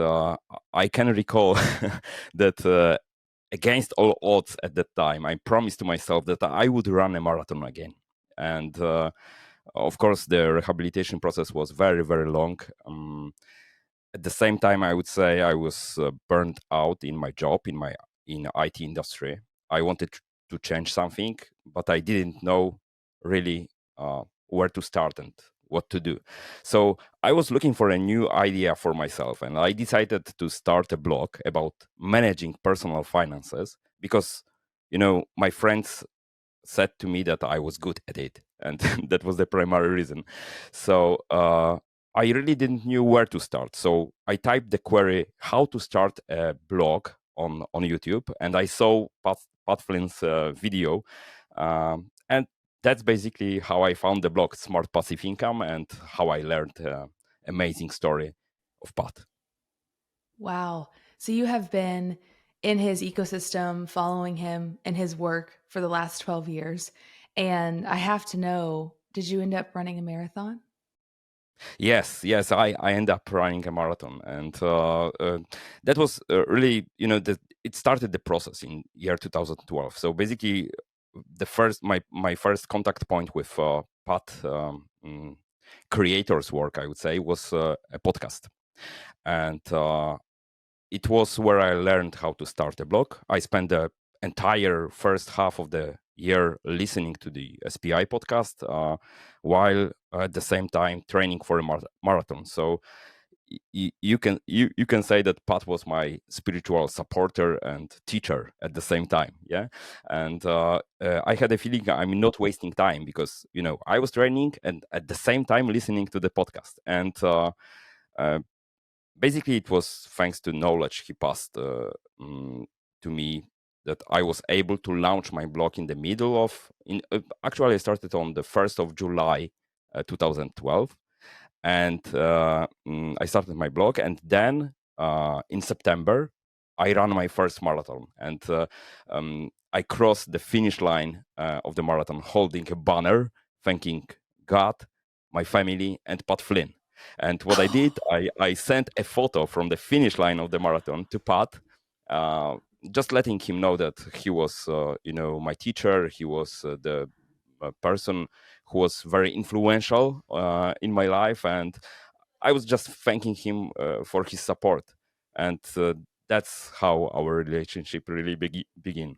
I can recall that against all odds at that time, I promised to myself that I would run a marathon again. And of course, the rehabilitation process was very, very long. At the same time, I would say I was burned out in my job in IT industry. I wanted to change something, but I didn't know really where to start and what to do. So I was looking for a new idea for myself, and I decided to start a blog about managing personal finances because, my friends said to me that I was good at it, and that was the primary reason. So I really didn't know where to start. So I typed the query, how to start a blog on YouTube, and I saw Pat Flynn's video, and that's basically how I found the blog Smart Passive Income and how I learned amazing story of Pat. Wow. So you have been in his ecosystem, following him and his work for the last 12 years. And I have to know, did you end up running a marathon? Yes, I ended up running a marathon, and that was really, it started the process in year 2012. So basically, my first contact point with Pat creators work, I would say, was a podcast, and it was where I learned how to start a blog. I spent the entire first half of the year listening to the SPI podcast, while at the same time training for a marathon. So you can say that Pat was my spiritual supporter and teacher at the same time. Yeah, and I had a feeling I'm not wasting time because I was training and at the same time listening to the podcast. And uh, basically, it was thanks to knowledge he passed to me that I was able to launch my blog in the middle of. Actually, I started on the 1st of July, 2012, and I started my blog, and then in September I ran my first marathon, and I crossed the finish line of the marathon holding a banner thanking God, my family, and Pat Flynn. And what I did, I sent a photo from the finish line of the marathon to Pat, uh, just letting him know that he was my teacher. He was the person who was very influential in my life, and I was just thanking him for his support. And that's how our relationship really begin.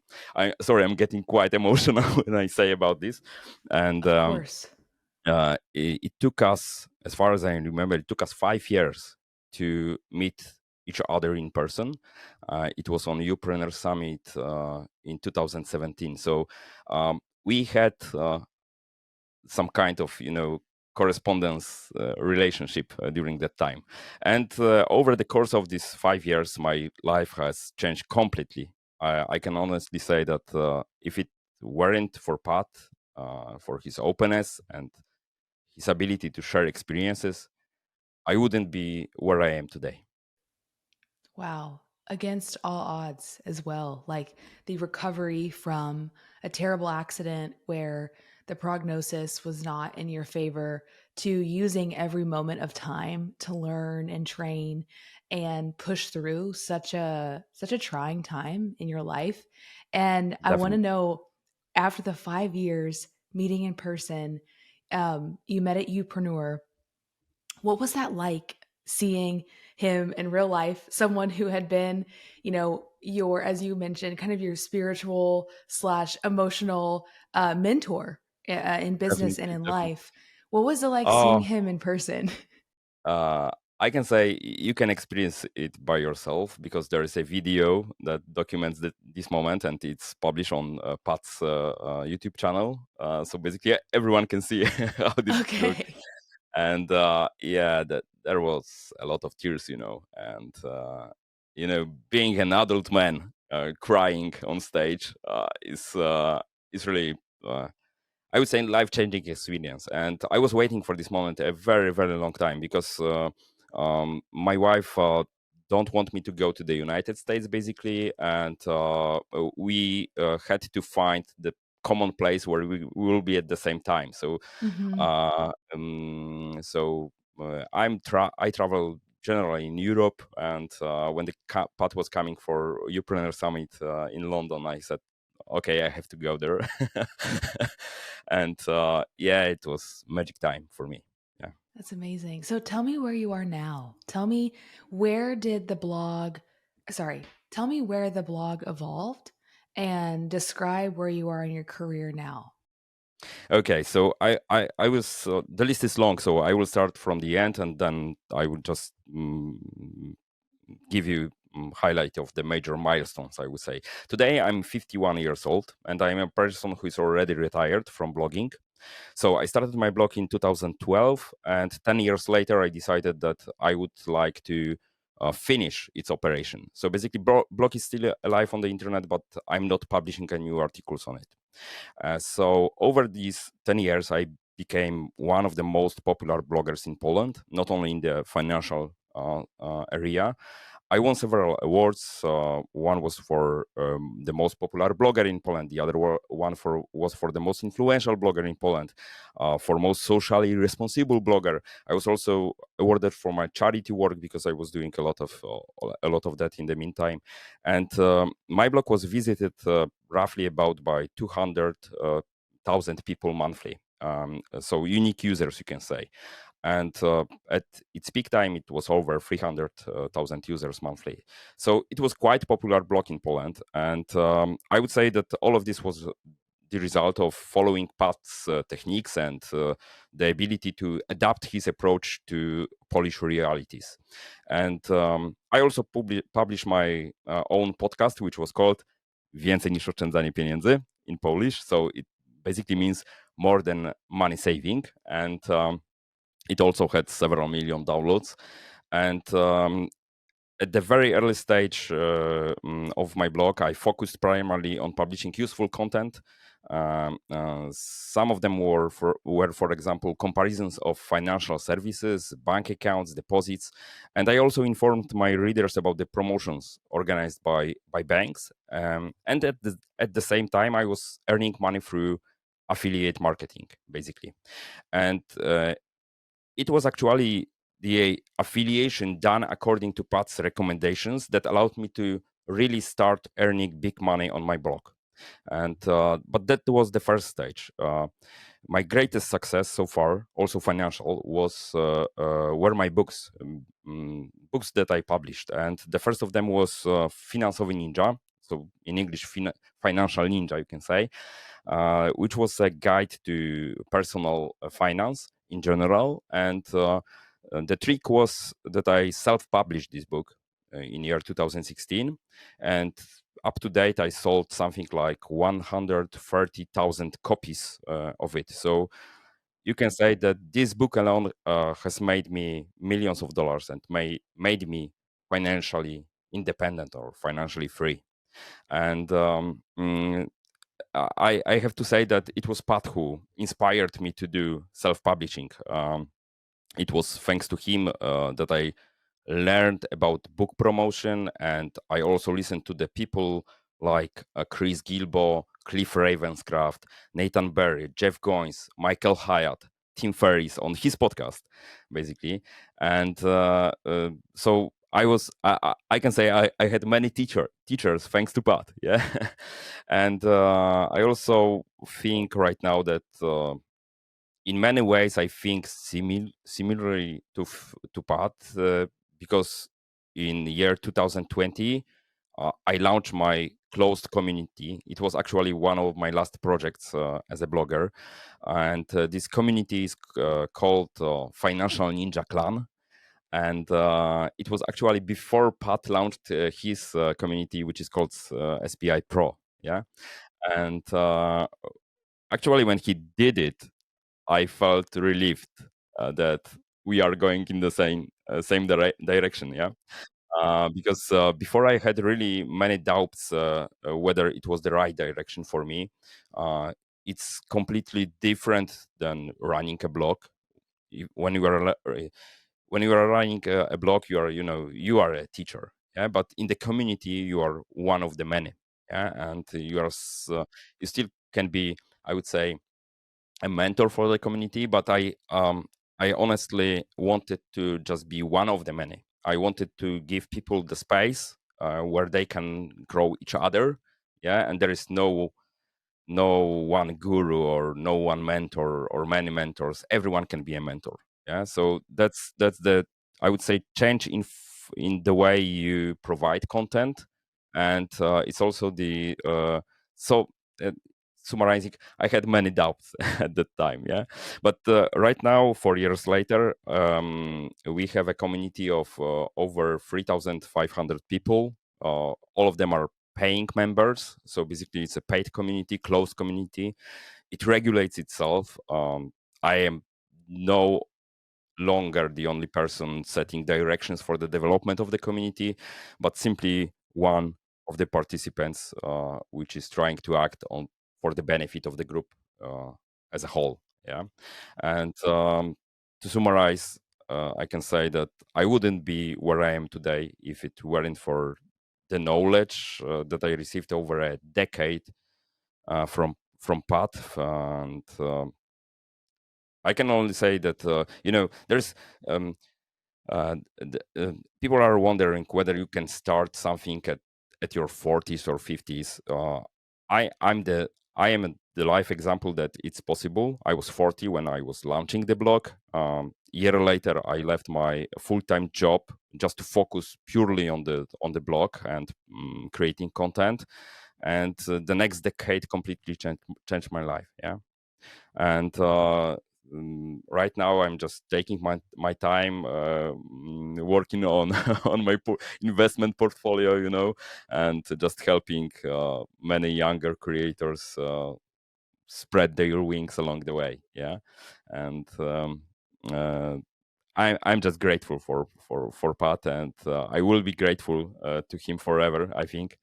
Sorry, I'm getting quite emotional when I say about this. And Of course. it took us, as far as I remember, it took us 5 years to meet each other in person. It was on Upreneur Summit in 2017. So we had some kind of correspondence relationship during that time. And over the course of these 5 years, my life has changed completely. I can honestly say that if it weren't for Pat, for his openness and his ability to share experiences, I wouldn't be where I am today. Wow. Against all odds as well. Like the recovery from a terrible accident where the prognosis was not in your favor to using every moment of time to learn and train and push through such a trying time in your life. And I want to Definitely. know, after the 5 years meeting in person, you met at Upreneur. What was that like, seeing him in real life, someone who had been, your, as you mentioned, kind of your spiritual slash emotional mentor in business and Definitely, in definitely. life? What was it like seeing Oh, him in person? I can say you can experience it by yourself because there is a video that documents this moment, and it's published on Pat's YouTube channel. So basically, everyone can see how did it look. Okay. And yeah, that there was a lot of tears, and being an adult man crying on stage is really. I would say life-changing experience, and I was waiting for this moment a very, very long time because my wife don't want me to go to the United States, basically, and we had to find the common place where we will be at the same time. So, Hmm. uh, I travel generally in Europe, and when the Pat was coming for Upreneur Summit in London, I said, okay, I have to go there. And yeah, it was magic time for me. Yeah. That's amazing. So tell me where you are now. Tell me, where did the blog, sorry, tell me where the blog evolved, and describe where you are in your career now. Okay, so I was the list is long, so I will start from the end, and then I will just give you highlight of the major milestones. I would say today I'm 51 years old, and I'm a person who is already retired from blogging. So I started my blog in 2012, and 10 years later, I decided that I would like to finish its operation. So basically, blog is still alive on the internet, but I'm not publishing any new articles on it. So over these 10 years, I became one of the most popular bloggers in Poland, not only in the financial area. I won several awards. One was for the most popular blogger in Poland. The other one was for the most influential blogger in Poland, for most socially responsible blogger. I was also awarded for my charity work because I was doing a lot of that in the meantime. And my blog was visited roughly about by 200,000 people monthly. So unique users, you can say. And at its peak time, it was over 300,000 users monthly. So it was quite popular blog in Poland. And I would say that all of this was the result of following Pat's techniques and the ability to adapt his approach to Polish realities. And I also published my own podcast, which was called Więcej niż oszczędzanie pieniędzy in Polish. So it basically means more than money saving. And it also had several million downloads. And at the very early stage of my blog, I focused primarily on publishing useful content. Some of them were, for example, comparisons of financial services, bank accounts, deposits, and I also informed my readers about the promotions organized by banks. And at the same time, I was earning money through affiliate marketing, basically. And it was actually the affiliation done according to Pat's recommendations that allowed me to really start earning big money on my blog. And but that was the first stage. My greatest success so far, also financial, were my books, books that I published. And the first of them was Finansowy Ninja, so in English, Financial Ninja, you can say, which was a guide to personal finance in general. And the trick was that I self-published this book in year 2016, and up to date I sold something like 130,000 copies of it. So you can say that this book alone has made me millions of dollars and made me financially independent or financially free. And I have to say that it was Pat who inspired me to do self-publishing. It was thanks to him that I learned about book promotion, and I also listened to the people like Chris Gilbo, Cliff Ravenscraft, Nathan Barry, Jeff Goins, Michael Hyatt, Tim Ferriss on his podcast, basically. And so I can say I had many teachers thanks to Pat. Yeah. And I also think right now that in many ways, I think similarly to Pat, because in the year 2020, I launched my closed community. It was actually one of my last projects as a blogger, and this community is called Financial Ninja Clan. And it was actually before Pat launched his community, which is called SPI Pro. Yeah, and actually, when he did it, I felt relieved that we are going in the same direction. Yeah, because before I had really many doubts whether it was the right direction for me. Uh, it's completely different than running a blog. When you are when you are running a blog, you are a teacher. Yeah, but in the community, you are one of the many. Yeah, and you still can be, I would say, a mentor for the community, but I honestly wanted to just be one of the many. I wanted to give people the space where they can grow each other. Yeah, and there is no one guru or no one mentor or many mentors. Everyone can be a mentor. Yeah, so that's the, I would say, change in the way you provide content. And it's also the so uh, summarizing, I had many doubts at that time. Yeah, but right now, 4 years later, we have a community of over 3,500 people. All of them are paying members. So basically, it's a paid community, closed community. It regulates itself. I am no longer the only person setting directions for the development of the community, but simply one of the participants, which is trying to act on for the benefit of the group as a whole. Yeah, and to summarize, I can say that I wouldn't be where I am today if it weren't for the knowledge that I received over a decade from Pat. And I can only say that there's um, people are wondering whether you can start something at your 40s or 50s. I am the life example that it's possible. I was 40 when I was launching the blog. Year later, I left my full-time job just to focus purely on the blog and creating content. And the next decade completely changed my life. Yeah, and right now I'm just taking my time working on on my investment portfolio, and just helping many younger creators spread their wings along the way. Yeah, and uh, I'm just grateful for Pat, and I will be grateful to him forever, I think,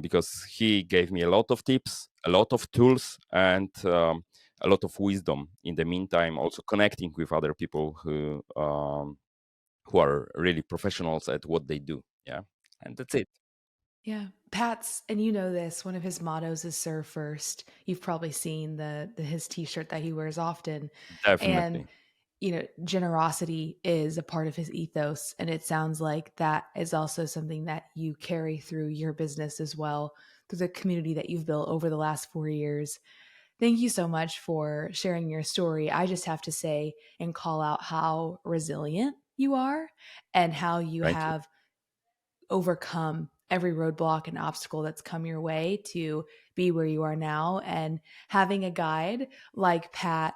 because he gave me a lot of tips, a lot of tools, and a lot of wisdom. In the meantime, also connecting with other people who are really professionals at what they do. Yeah, and that's it. Yeah. Pat's, and you know this, one of his mottos is serve first. You've probably seen the his t-shirt that he wears often. And Definitely. generosity is a part of his ethos, and it sounds like that is also something that you carry through your business as well, through the community that you've built over the last 4 years. Thank you so much for sharing your story. I just have to say and call out how resilient you are and how you Thank you. have overcome every roadblock and obstacle that's come your way to be where you are now. And having a guide like Pat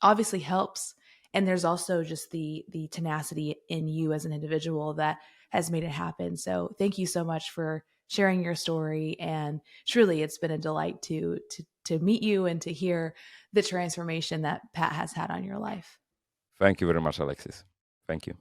obviously helps. And there's also just the tenacity in you as an individual that has made it happen. So thank you so much for sharing your story. And truly, it's been a delight to meet you and to hear the transformation that Pat has had on your life. Thank you very much, Alexis. Thank you.